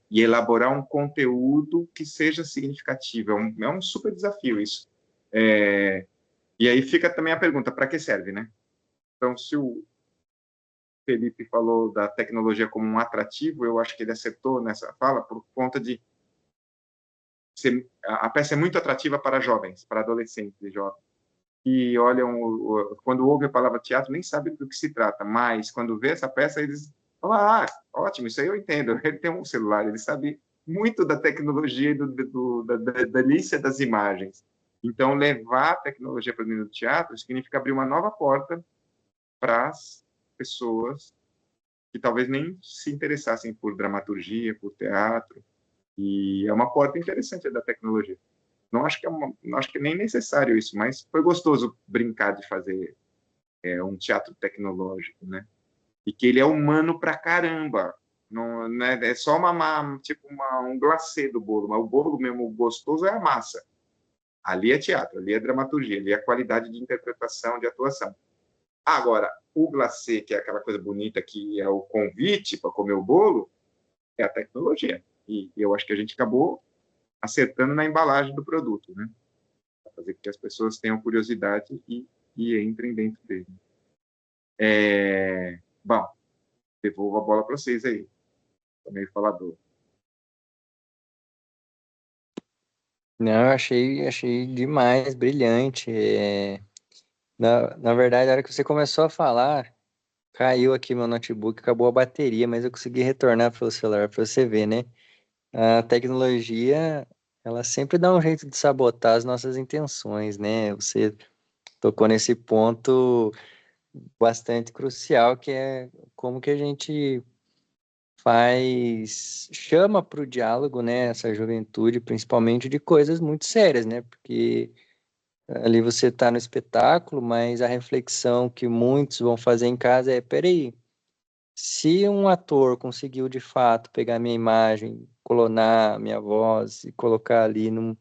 E elaborar um conteúdo que seja significativo. É um super desafio isso. E aí fica também a pergunta, para que serve, né? Então, se o Felipe falou da tecnologia como um atrativo, eu acho que ele acertou nessa fala por conta de a peça é muito atrativa para jovens, para adolescentes e jovens. Que olham, quando ouvem a palavra teatro, nem sabem do que se trata, mas quando vê essa peça, eles falam, ótimo, isso aí eu entendo, ele tem um celular, ele sabe muito da tecnologia e da delícia das imagens. Então, levar a tecnologia para dentro do teatro significa abrir uma nova porta para as pessoas que talvez nem se interessassem por dramaturgia, por teatro, e é uma porta interessante da tecnologia. Não acho que não acho que é nem necessário isso, mas foi gostoso brincar de fazer um teatro tecnológico, né? E que ele é humano pra caramba. Não, né? É só um glacê do bolo, mas o bolo mesmo gostoso é a massa. Ali é teatro, ali é dramaturgia, ali é qualidade de interpretação, de atuação. Agora, o glacê, que é aquela coisa bonita que é o convite para comer o bolo, é a tecnologia. E eu acho que a gente acabou acertando na embalagem do produto, né? Fazer com que as pessoas tenham curiosidade e entrem dentro dele. Bom, devolvo a bola para vocês aí. Estou meio falador. Não, eu achei demais, brilhante. Na verdade, a hora que você começou a falar, caiu aqui meu notebook, acabou a bateria, mas eu consegui retornar pelo celular para você ver, né? A tecnologia, ela sempre dá um jeito de sabotar as nossas intenções, né? Você tocou nesse ponto bastante crucial, que é como que a gente chama para o diálogo, né, essa juventude, principalmente de coisas muito sérias, né? Porque ali você está no espetáculo, mas a reflexão que muitos vão fazer em casa é, peraí, se um ator conseguiu de fato pegar minha imagem, clonar minha voz e colocar ali num,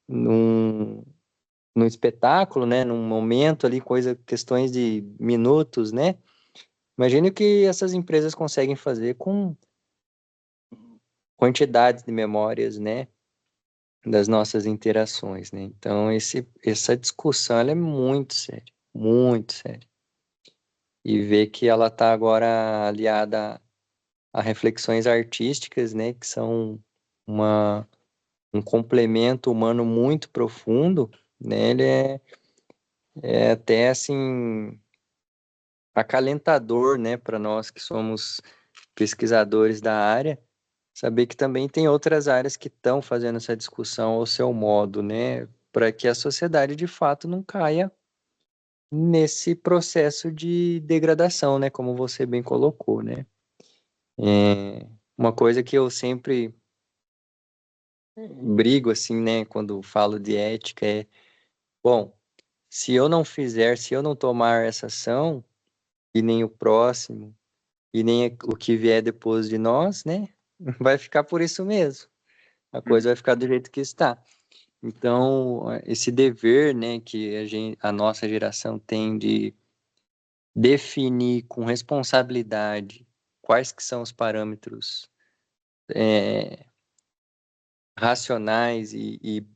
num espetáculo, né, num momento ali, questões de minutos, né? Imagine o que essas empresas conseguem fazer com quantidades de memórias, né, das nossas interações, né? Então, essa discussão ela é muito séria, muito séria. E ver que ela está agora aliada a reflexões artísticas, né, que são um complemento humano muito profundo, né? Ele é até assim acalentador, né, para nós que somos pesquisadores da área, saber que também tem outras áreas que estão fazendo essa discussão ao seu modo, né, para que a sociedade de fato não caia nesse processo de degradação, né, como você bem colocou, né. Uma coisa que eu sempre brigo assim, né, quando falo de ética bom, se eu não tomar essa ação e nem o próximo, e nem o que vier depois de nós, né? Vai ficar por isso mesmo. A coisa vai ficar do jeito que está. Então, esse dever, né, que a nossa geração tem de definir com responsabilidade quais que são os parâmetros racionais e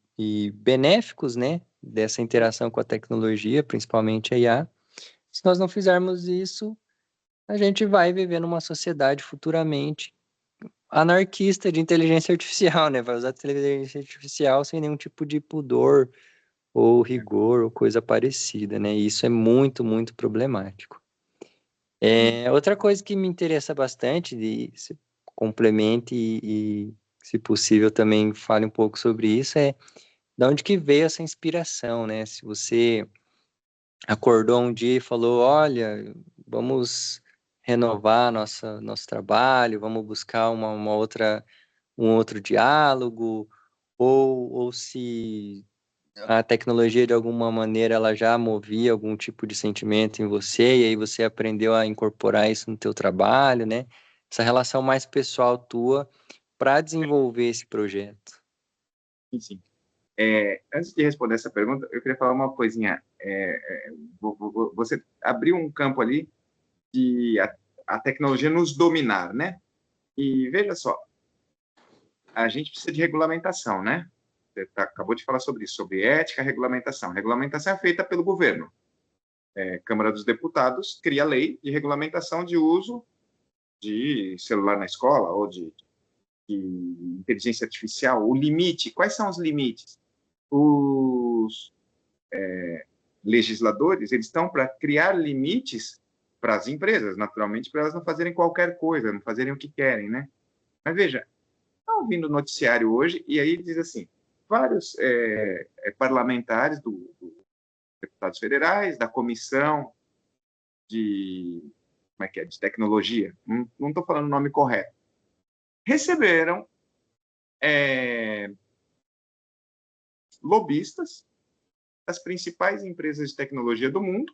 benéficos, né, dessa interação com a tecnologia, principalmente a IA. Se nós não fizermos isso, a gente vai viver numa sociedade futuramente anarquista de inteligência artificial, né? Vai usar inteligência artificial sem nenhum tipo de pudor ou rigor ou coisa parecida, né? E isso é muito, muito problemático. Outra coisa que me interessa bastante, de se complemente se possível, também fale um pouco sobre isso, é de onde que veio essa inspiração, né? Se você acordou um dia e falou, olha, vamos renovar nosso trabalho, vamos buscar um outro diálogo, ou se a tecnologia de alguma maneira ela já movia algum tipo de sentimento em você e aí você aprendeu a incorporar isso no teu trabalho, né? Essa relação mais pessoal tua para desenvolver esse projeto. Sim, sim. Antes de responder essa pergunta, eu queria falar uma coisinha. Você abriu um campo ali de a tecnologia nos dominar, né? E veja só, a gente precisa de regulamentação, né? Você acabou de falar sobre isso, sobre ética, regulamentação. Regulamentação é feita pelo governo. Câmara dos Deputados cria lei de regulamentação de uso de celular na escola ou de inteligência artificial. O limite, quais são os limites? Os legisladores, eles estão para criar limites para as empresas, naturalmente, para elas não fazerem qualquer coisa, não fazerem o que querem, né? Mas veja, está ouvindo o noticiário hoje e aí diz assim, vários parlamentares deputados federais, da comissão de tecnologia, não estou falando o nome correto, receberam lobistas das principais empresas de tecnologia do mundo,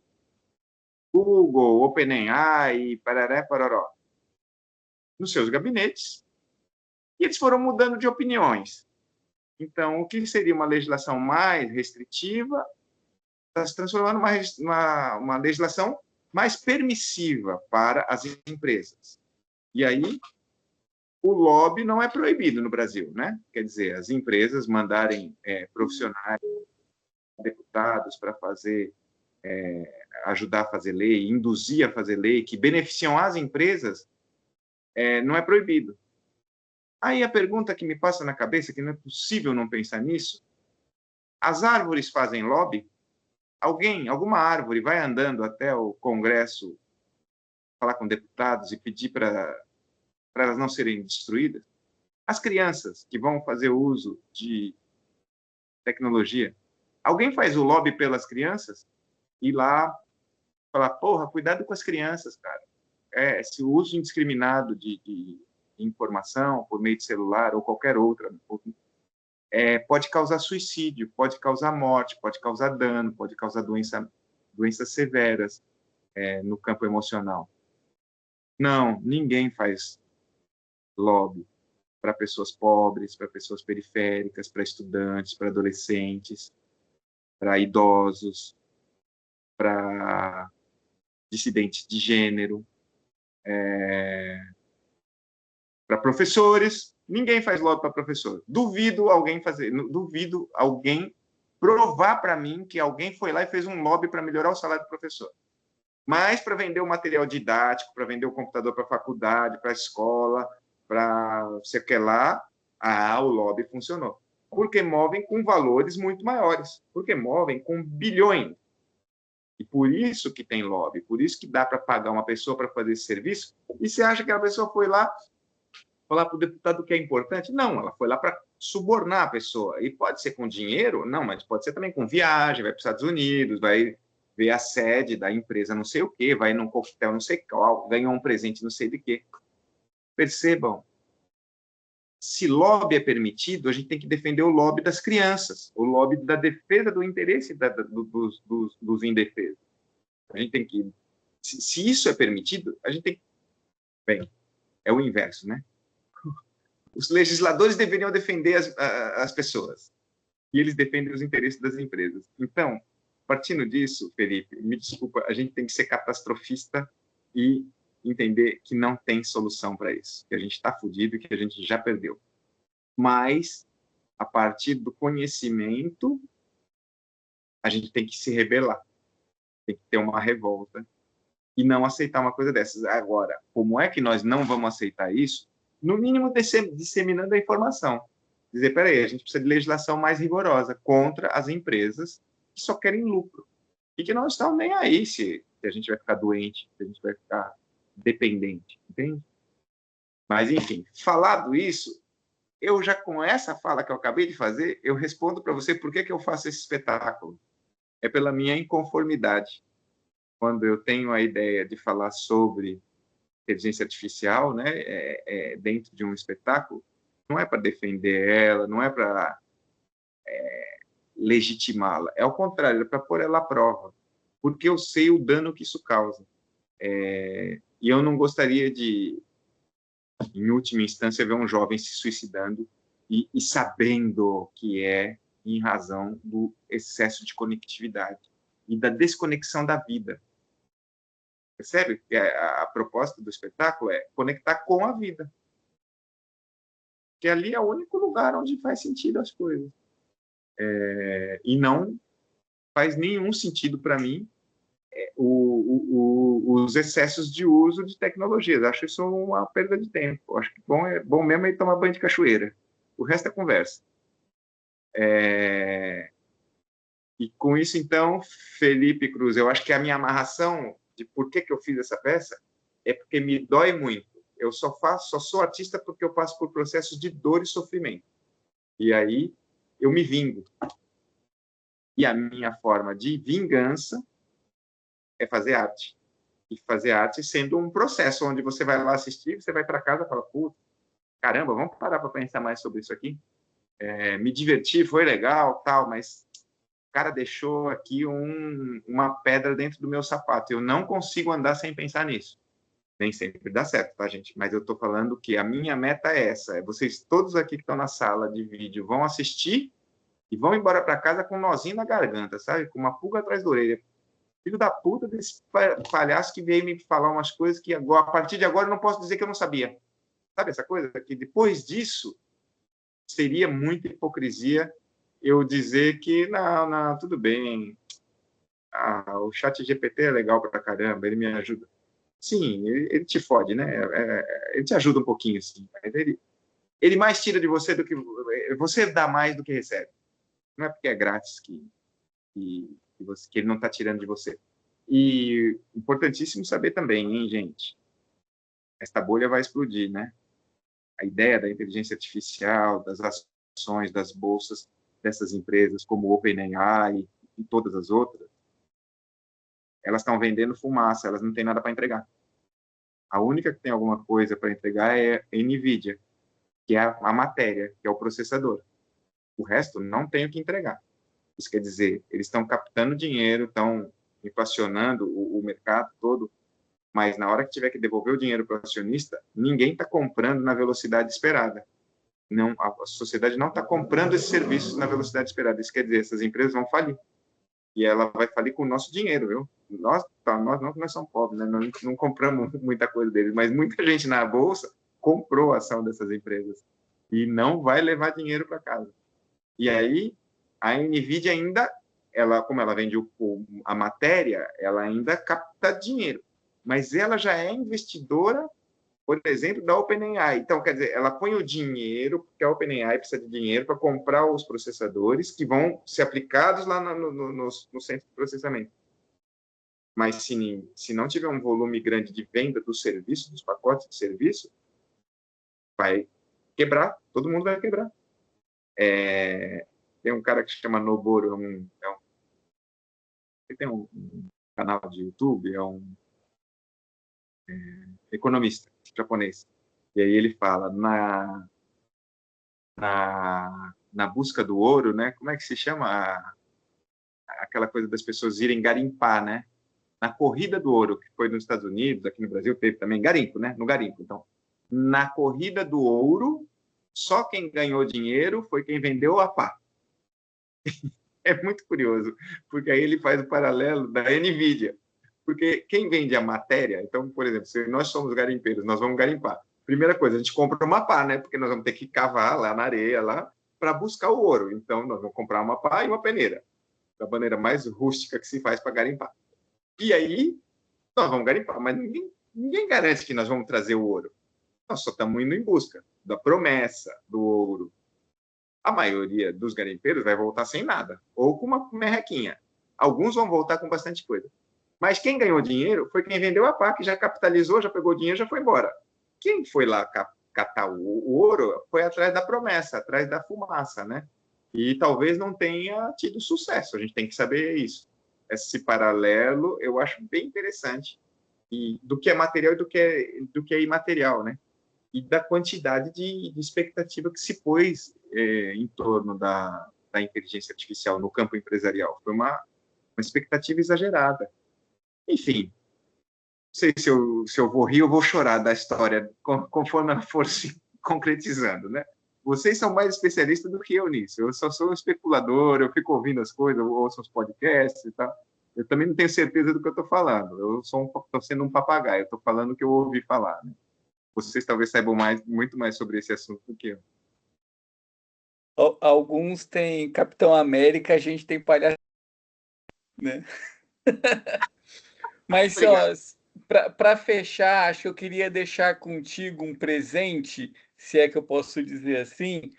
Google, OpenAI, parará, pararó, nos seus gabinetes, e eles foram mudando de opiniões. Então, o que seria uma legislação mais restritiva está se transformando uma legislação mais permissiva para as empresas. E aí, o lobby não é proibido no Brasil, né? Quer dizer, as empresas mandarem profissionais, deputados para ajudar a fazer lei, induzir a fazer lei, que beneficiam as empresas, não é proibido. Aí a pergunta que me passa na cabeça, que não é possível não pensar nisso, as árvores fazem lobby? Alguma árvore vai andando até o Congresso falar com deputados e pedir para elas não serem destruídas? As crianças que vão fazer uso de tecnologia, alguém faz o lobby pelas crianças? Ir lá falar, porra, cuidado com as crianças, cara. Esse uso indiscriminado de informação por meio de celular ou qualquer outra, pode causar suicídio, pode causar morte, pode causar dano, pode causar doenças severas no campo emocional. Não, ninguém faz lobby para pessoas pobres, para pessoas periféricas, para estudantes, para adolescentes, para idosos, para dissidentes de gênero, para professores. Ninguém faz lobby para professor. Duvido alguém provar para mim que alguém foi lá e fez um lobby para melhorar o salário do professor. Mas para vender o material didático, para vender o computador para a faculdade, para a escola, para você quer lá, o lobby funcionou. Porque movem com valores muito maiores, porque movem com bilhões. E por isso que tem lobby, por isso que dá para pagar uma pessoa para fazer esse serviço, e você acha que a pessoa foi lá falar para o deputado que é importante? Não, ela foi lá para subornar a pessoa. E pode ser com dinheiro? Não, mas pode ser também com viagem, vai para os Estados Unidos, vai ver a sede da empresa não sei o quê, vai num coquetel não sei qual, ganhou um presente não sei de quê. Percebam, se lobby é permitido, a gente tem que defender o lobby das crianças, o lobby da defesa do interesse dos indefesos. A gente tem que, se isso é permitido, a gente tem que Bem, é o inverso, né? Os legisladores deveriam defender as pessoas, e eles defendem os interesses das empresas. Então, partindo disso, Felipe, me desculpa, a gente tem que ser catastrofista e entender que não tem solução para isso, que a gente está fudido e que a gente já perdeu. Mas, a partir do conhecimento, a gente tem que se rebelar, tem que ter uma revolta e não aceitar uma coisa dessas. Agora, como é que nós não vamos aceitar isso? No mínimo, disseminando a informação. Dizer, peraí, a gente precisa de legislação mais rigorosa contra as empresas que só querem lucro e que não estão nem aí se a gente vai ficar doente, se a gente vai ficar dependente, entende? Mas, enfim, falado isso, eu já com essa fala que eu acabei de fazer, eu respondo para você por que eu faço esse espetáculo. É pela minha inconformidade. Quando eu tenho a ideia de falar sobre inteligência artificial, né, dentro de um espetáculo, não é para defender ela, não é para legitimá-la, é ao contrário, é para pôr ela à prova, porque eu sei o dano que isso causa. E eu não gostaria de, em última instância, ver um jovem se suicidando e sabendo que é em razão do excesso de conectividade e da desconexão da vida. Percebe que a proposta do espetáculo é conectar com a vida. Que ali é o único lugar onde faz sentido as coisas. E não faz nenhum sentido para mim os excessos de uso de tecnologias. Acho isso uma perda de tempo. Acho que bom mesmo é tomar banho de cachoeira. O resto é conversa. E com isso, então, Felipe Cruz, eu acho que a minha amarração de por que eu fiz essa peça é porque me dói muito. Eu só sou artista porque eu passo por processos de dor e sofrimento. E aí eu me vingo. E a minha forma de vingança é fazer arte. E fazer arte sendo um processo onde você vai lá assistir, você vai para casa e fala, puta, caramba, vamos parar para pensar mais sobre isso aqui. Me diverti, foi legal, tal, mas o cara deixou aqui uma pedra dentro do meu sapato. Eu não consigo andar sem pensar nisso. Nem sempre dá certo, tá, gente? Mas eu estou falando que a minha meta é essa. Vocês todos aqui que estão na sala de vídeo vão assistir e vão embora para casa com um nozinho na garganta, sabe? Com uma pulga atrás da orelha. Filho da puta desse palhaço que veio me falar umas coisas que agora, a partir de agora eu não posso dizer que eu não sabia. Sabe essa coisa? Que depois disso seria muita hipocrisia eu dizer que não, tudo bem. O chat GPT é legal pra caramba, ele me ajuda. Sim, ele te fode, né? Ele te ajuda um pouquinho, assim. Mas ele mais tira de você do que... Você dá mais do que recebe. Não é porque é grátis que ele não está tirando de você. E importantíssimo saber também, hein, gente? Esta bolha vai explodir, né? A ideia da inteligência artificial, das ações, das bolsas dessas empresas, como o OpenAI e todas as outras, elas estão vendendo fumaça, elas não têm nada para entregar. A única que tem alguma coisa para entregar é a NVIDIA, que é a matéria, que é o processador. O resto não tem o que entregar. Isso quer dizer, eles estão captando dinheiro, estão inflacionando o mercado todo, mas na hora que tiver que devolver o dinheiro para o acionista, ninguém está comprando na velocidade esperada. Não, a sociedade não está comprando esses serviços na velocidade esperada. Isso quer dizer, essas empresas vão falir. E ela vai falir com o nosso dinheiro, viu? Nós somos pobres, né? Nós não compramos muita coisa deles, mas muita gente na bolsa comprou a ação dessas empresas e não vai levar dinheiro para casa. E aí, a NVIDIA ainda, como ela vende a matéria, ela ainda capta dinheiro. Mas ela já é investidora, por exemplo, da OpenAI. Então, quer dizer, ela põe o dinheiro, porque a OpenAI precisa de dinheiro para comprar os processadores que vão ser aplicados lá no centro de processamento. Mas se não tiver um volume grande de venda dos serviços, dos pacotes de serviço, vai quebrar, todo mundo vai quebrar. Tem um cara que se chama Noboru, ele tem um canal de YouTube, é um economista japonês. E aí ele fala, na busca do ouro, né? Como é que se chama aquela coisa das pessoas irem garimpar, né? na corrida do ouro, que foi nos Estados Unidos, aqui no Brasil teve também garimpo, né? No garimpo. Então, na corrida do ouro, só quem ganhou dinheiro foi quem vendeu a pá. É muito curioso, porque aí ele faz o paralelo da NVIDIA. Porque quem vende a matéria, então, por exemplo, se nós somos garimpeiros, nós vamos garimpar. Primeira coisa, a gente compra uma pá, né? Porque nós vamos ter que cavar lá na areia, lá, para buscar o ouro. Então, nós vamos comprar uma pá e uma peneira, da maneira mais rústica que se faz para garimpar. E aí, nós vamos garimpar, mas ninguém garante que nós vamos trazer o ouro. Nós só estamos indo em busca da promessa do ouro. A maioria dos garimpeiros vai voltar sem nada, ou com uma merrequinha. Alguns vão voltar com bastante coisa. Mas quem ganhou dinheiro foi quem vendeu a pá, que já capitalizou, já pegou dinheiro, já foi embora. Quem foi lá catar o ouro foi atrás da promessa, atrás da fumaça, né? E talvez não tenha tido sucesso, a gente tem que saber isso. Esse paralelo eu acho bem interessante, e do que é material e do que é imaterial, né? E da quantidade de expectativa que se pôs em torno da inteligência artificial no campo empresarial. Foi uma expectativa exagerada. Enfim, não sei se eu vou rir ou vou chorar da história, conforme ela for se concretizando, né? Vocês são mais especialistas do que eu nisso. Eu só sou um especulador, eu fico ouvindo as coisas, eu ouço os podcasts e tal. Eu também não tenho certeza do que eu estou falando. Eu estou sendo um papagaio, estou falando o que eu ouvi falar, né? Vocês talvez saibam muito mais sobre esse assunto do que eu. Alguns têm Capitão América, a gente tem palhaço, né? Mas, para fechar, acho que eu queria deixar contigo um presente, se é que eu posso dizer assim,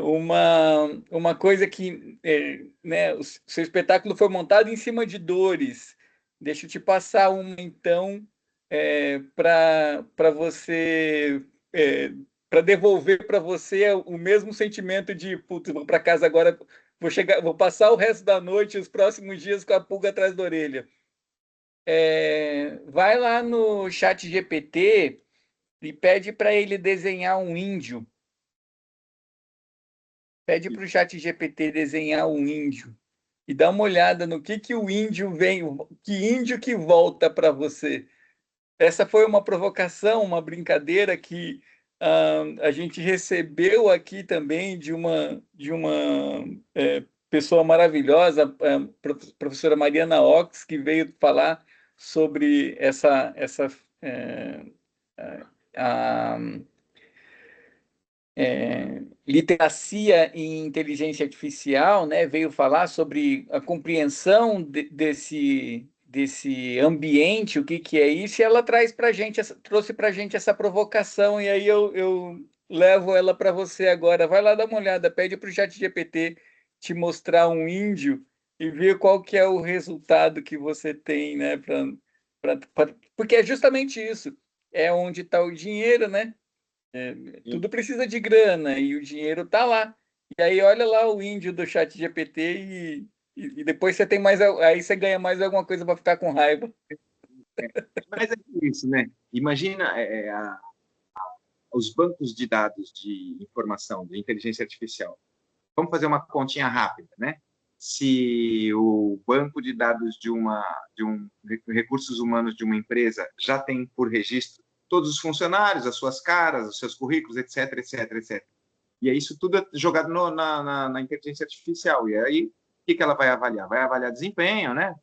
uma coisa que, né, o seu espetáculo foi montado em cima de dores. Deixa eu te passar uma, então, para você, para devolver para você o mesmo sentimento de, putz, vou para casa agora, vou passar o resto da noite, os próximos dias com a pulga atrás da orelha. Vai lá no chat GPT e pede para ele desenhar um índio. Pede para o chat GPT desenhar um índio e dá uma olhada no que o índio vem, que índio que volta para você. Essa foi uma provocação, uma brincadeira que a gente recebeu aqui também de uma pessoa maravilhosa, a professora Mariana Ox, que veio falar sobre a literacia em inteligência artificial, né? Veio falar sobre a compreensão desse ambiente, o que é isso, e ela trouxe para a gente essa provocação, e aí eu levo ela para você agora. Vai lá dar uma olhada, pede para o ChatGPT te mostrar um índio e ver qual que é o resultado que você tem, né? Porque é justamente isso, é onde está o dinheiro, né? Tudo precisa de grana e o dinheiro está lá. E aí olha lá o índio do chat GPT e depois você tem mais, aí você ganha mais alguma coisa para ficar com raiva. Mas é isso, né? Imagina os bancos de dados de informação, de inteligência artificial. Vamos fazer uma continha rápida, né? Se o banco de dados de recursos humanos de uma empresa já tem por registro todos os funcionários, as suas caras, os seus currículos, etc, etc, etc. E é isso tudo jogado na inteligência artificial. E aí, o que ela vai avaliar? Vai avaliar desempenho, né?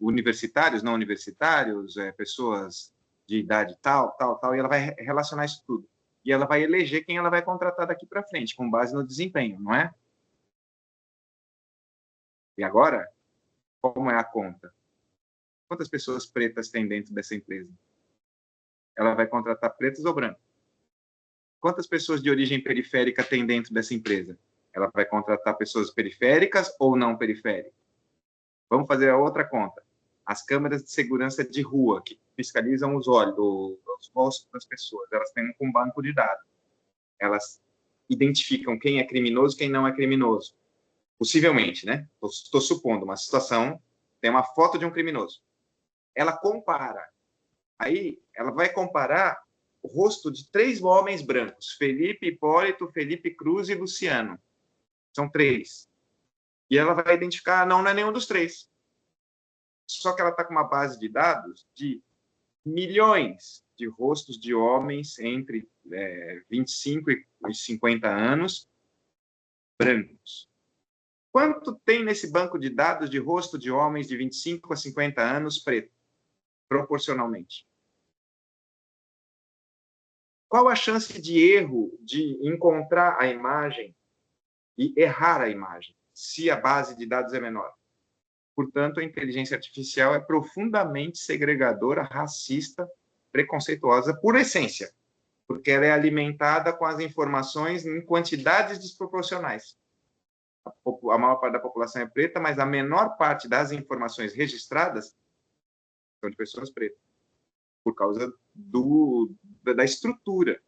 Universitários, não universitários, pessoas de idade tal, tal, tal, e ela vai relacionar isso tudo. E ela vai eleger quem ela vai contratar daqui para frente, com base no desempenho, não é? E agora, como é a conta? Quantas pessoas pretas tem dentro dessa empresa? Ela vai contratar pretos ou brancos? Quantas pessoas de origem periférica tem dentro dessa empresa? Ela vai contratar pessoas periféricas ou não periféricas? Vamos fazer a outra conta. As câmeras de segurança de rua, que fiscalizam os olhos, os rostos das pessoas, elas têm um banco de dados. Elas identificam quem é criminoso e quem não é criminoso. Possivelmente, né? Estou supondo uma situação, tem uma foto de um criminoso. Ela compara. Aí, ela vai comparar o rosto de 3 homens brancos, Felipe, Hipólito, Felipe Cruz e Luciano. São 3. E ela vai identificar, não é nenhum dos 3. só que ela está com uma base de dados de milhões de rostos de homens entre 25 e 50 anos, brancos. Quanto tem nesse banco de dados de rosto de homens de 25 a 50 anos preto, proporcionalmente? Qual a chance de erro de encontrar a imagem e errar a imagem, se a base de dados é menor? Portanto, a inteligência artificial é profundamente segregadora, racista, preconceituosa por essência, porque ela é alimentada com as informações em quantidades desproporcionais. A maior parte da população é preta, mas a menor parte das informações registradas são de pessoas pretas, por causa da estrutura.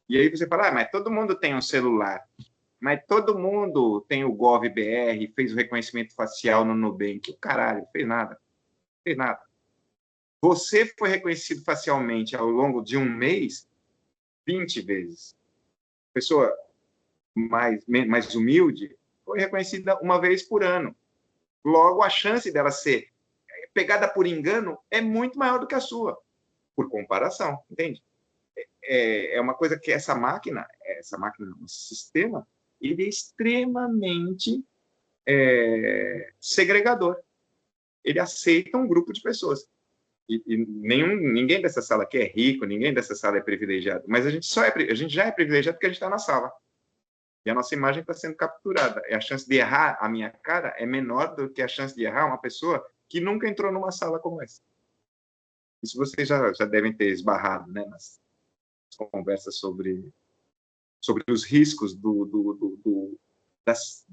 E aí você fala, mas todo mundo tem um celular, mas todo mundo tem o GovBR, fez o reconhecimento facial no Nubank. O caralho, fez nada. Fez nada. Você foi reconhecido facialmente ao longo de um mês 20 vezes. Pessoa mais humilde foi reconhecida uma vez por ano. Logo, a chance dela ser pegada por engano é muito maior do que a sua, por comparação, entende? É uma coisa que esse sistema, ele é extremamente segregador. Ele aceita um grupo de pessoas. E ninguém dessa sala aqui é rico, ninguém dessa sala é privilegiado, mas a gente já é privilegiado porque a gente está na sala. E a nossa imagem está sendo capturada. E a chance de errar a minha cara é menor do que a chance de errar uma pessoa que nunca entrou numa sala como essa. Isso vocês já devem ter esbarrado, né, nas conversas sobre os riscos das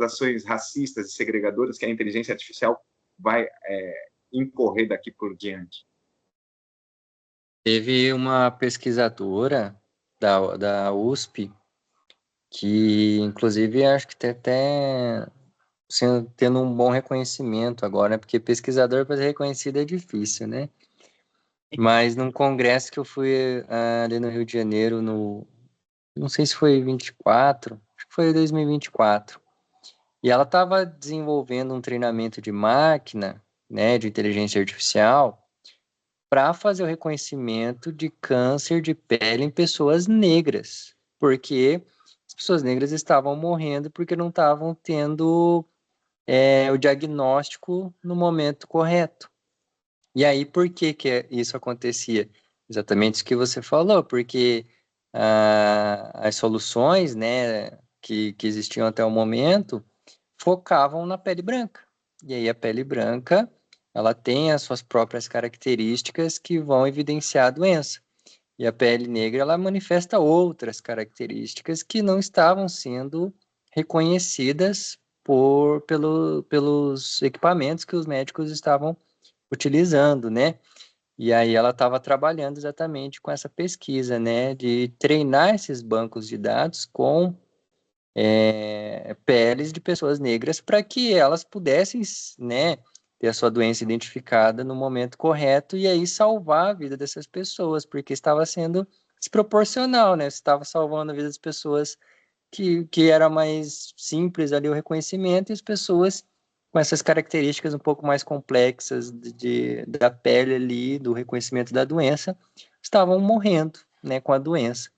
ações racistas e segregadoras que a inteligência artificial vai incorrer daqui por diante. Teve uma pesquisadora da USP que, inclusive, acho que está até tendo um bom reconhecimento agora, né? Porque pesquisador para ser reconhecido é difícil, né? Mas num congresso que eu fui ali no Rio de Janeiro, não sei se foi 24, acho que foi 2024, e ela estava desenvolvendo um treinamento de máquina, né, de inteligência artificial, para fazer o reconhecimento de câncer de pele em pessoas negras, porque as pessoas negras estavam morrendo porque não estavam tendo o diagnóstico no momento correto. E aí, por que isso acontecia? Exatamente isso que você falou, porque as soluções, né, que existiam até o momento focavam na pele branca. E aí a pele branca, ela tem as suas próprias características que vão evidenciar a doença. E a pele negra, ela manifesta outras características que não estavam sendo reconhecidas pelos equipamentos que os médicos estavam utilizando, né? E aí ela estava trabalhando exatamente com essa pesquisa, né, de treinar esses bancos de dados com peles de pessoas negras para que elas pudessem, né, ter a sua doença identificada no momento correto e aí salvar a vida dessas pessoas, porque estava sendo desproporcional, né? Você estava salvando a vida das pessoas que era mais simples ali o reconhecimento e as pessoas com essas características um pouco mais complexas da pele ali, do reconhecimento da doença, estavam morrendo, né, com a doença.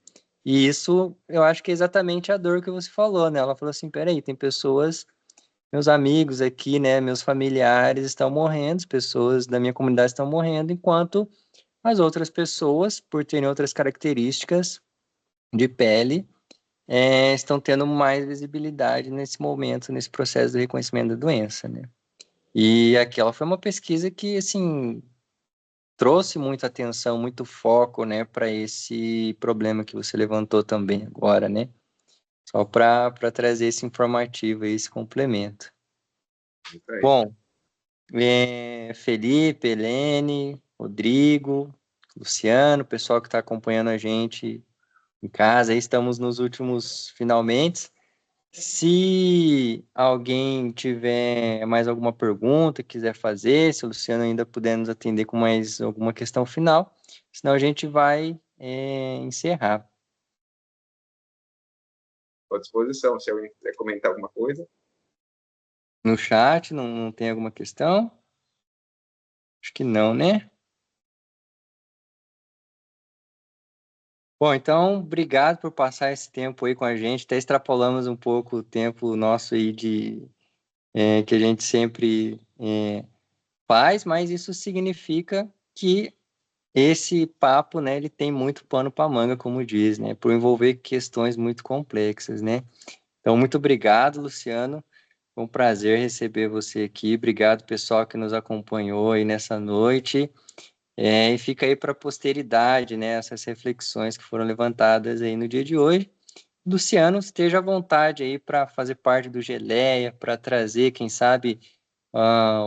E isso, eu acho que é exatamente a dor que você falou, né? Ela falou assim, peraí, tem pessoas, meus amigos aqui, né, meus familiares estão morrendo, as pessoas da minha comunidade estão morrendo, enquanto as outras pessoas, por terem outras características de pele, estão tendo mais visibilidade nesse momento, nesse processo de reconhecimento da doença, né? E aquela foi uma pesquisa que, assim, trouxe muita atenção, muito foco, né, para esse problema que você levantou também agora, né? Só para trazer esse informativo, esse complemento. Bom, Felipe, Helene, Rodrigo, Luciano, pessoal que está acompanhando a gente em casa, aí estamos nos últimos finalmente. Se alguém tiver mais alguma pergunta, quiser fazer, se o Luciano ainda puder nos atender com mais alguma questão final, senão a gente vai encerrar. À disposição, se alguém quiser comentar alguma coisa. No chat, não tem alguma questão? Acho que não, né? Bom, então, obrigado por passar esse tempo aí com a gente. Até extrapolamos um pouco o tempo nosso aí que a gente sempre faz, mas isso significa que esse papo, né, ele tem muito pano para manga, como diz, né, por envolver questões muito complexas, né? Então, muito obrigado, Luciano. Foi um prazer receber você aqui. Obrigado, pessoal, que nos acompanhou aí nessa noite. E fica aí para a posteridade, né, essas reflexões que foram levantadas aí no dia de hoje. Luciano, esteja à vontade aí para fazer parte do Geleia, para trazer, quem sabe,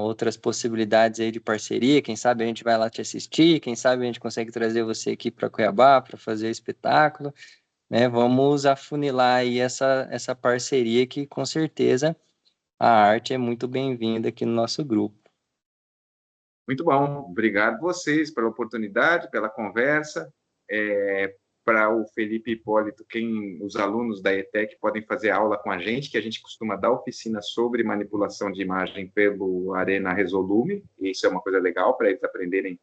outras possibilidades aí de parceria. Quem sabe a gente vai lá te assistir, quem sabe a gente consegue trazer você aqui para Cuiabá para fazer o espetáculo, né? Vamos afunilar aí essa parceria que, com certeza, a arte é muito bem-vinda aqui no nosso grupo. Muito bom, obrigado vocês pela oportunidade, pela conversa. Para o Felipe Hipólito, os alunos da ETEC podem fazer aula com a gente, que a gente costuma dar oficina sobre manipulação de imagem pelo Arena Resolume, e isso é uma coisa legal para eles aprenderem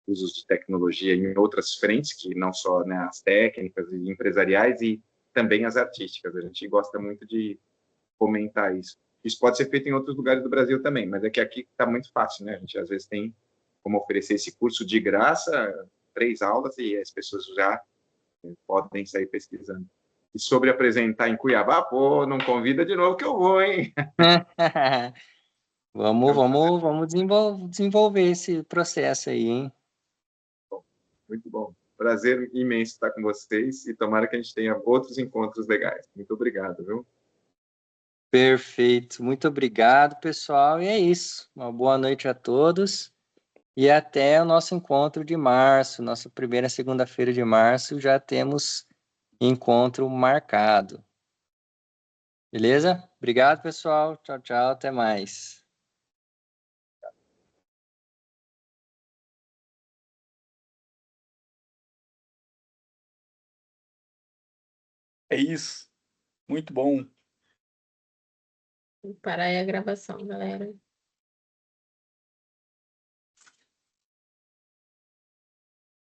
usos de tecnologia em outras frentes, que não só, né, as técnicas e empresariais, e também as artísticas. A gente gosta muito de comentar isso. Isso pode ser feito em outros lugares do Brasil também, mas é que aqui está muito fácil, né? A gente às vezes tem como oferecer esse curso de graça, 3 aulas, e as pessoas já podem sair pesquisando. E sobre apresentar em Cuiabá, pô, não convida de novo que eu vou, hein? Vamos desenvolver esse processo aí, hein? Muito bom. Prazer imenso estar com vocês e tomara que a gente tenha outros encontros legais. Muito obrigado, viu? Perfeito. Muito obrigado, pessoal. E é isso. Uma boa noite a todos. E até o nosso encontro de março, nossa primeira segunda-feira de março, já temos encontro marcado. Beleza? Obrigado, pessoal. Tchau, tchau. Até mais. É isso. Muito bom. Vou parar aí a gravação, galera.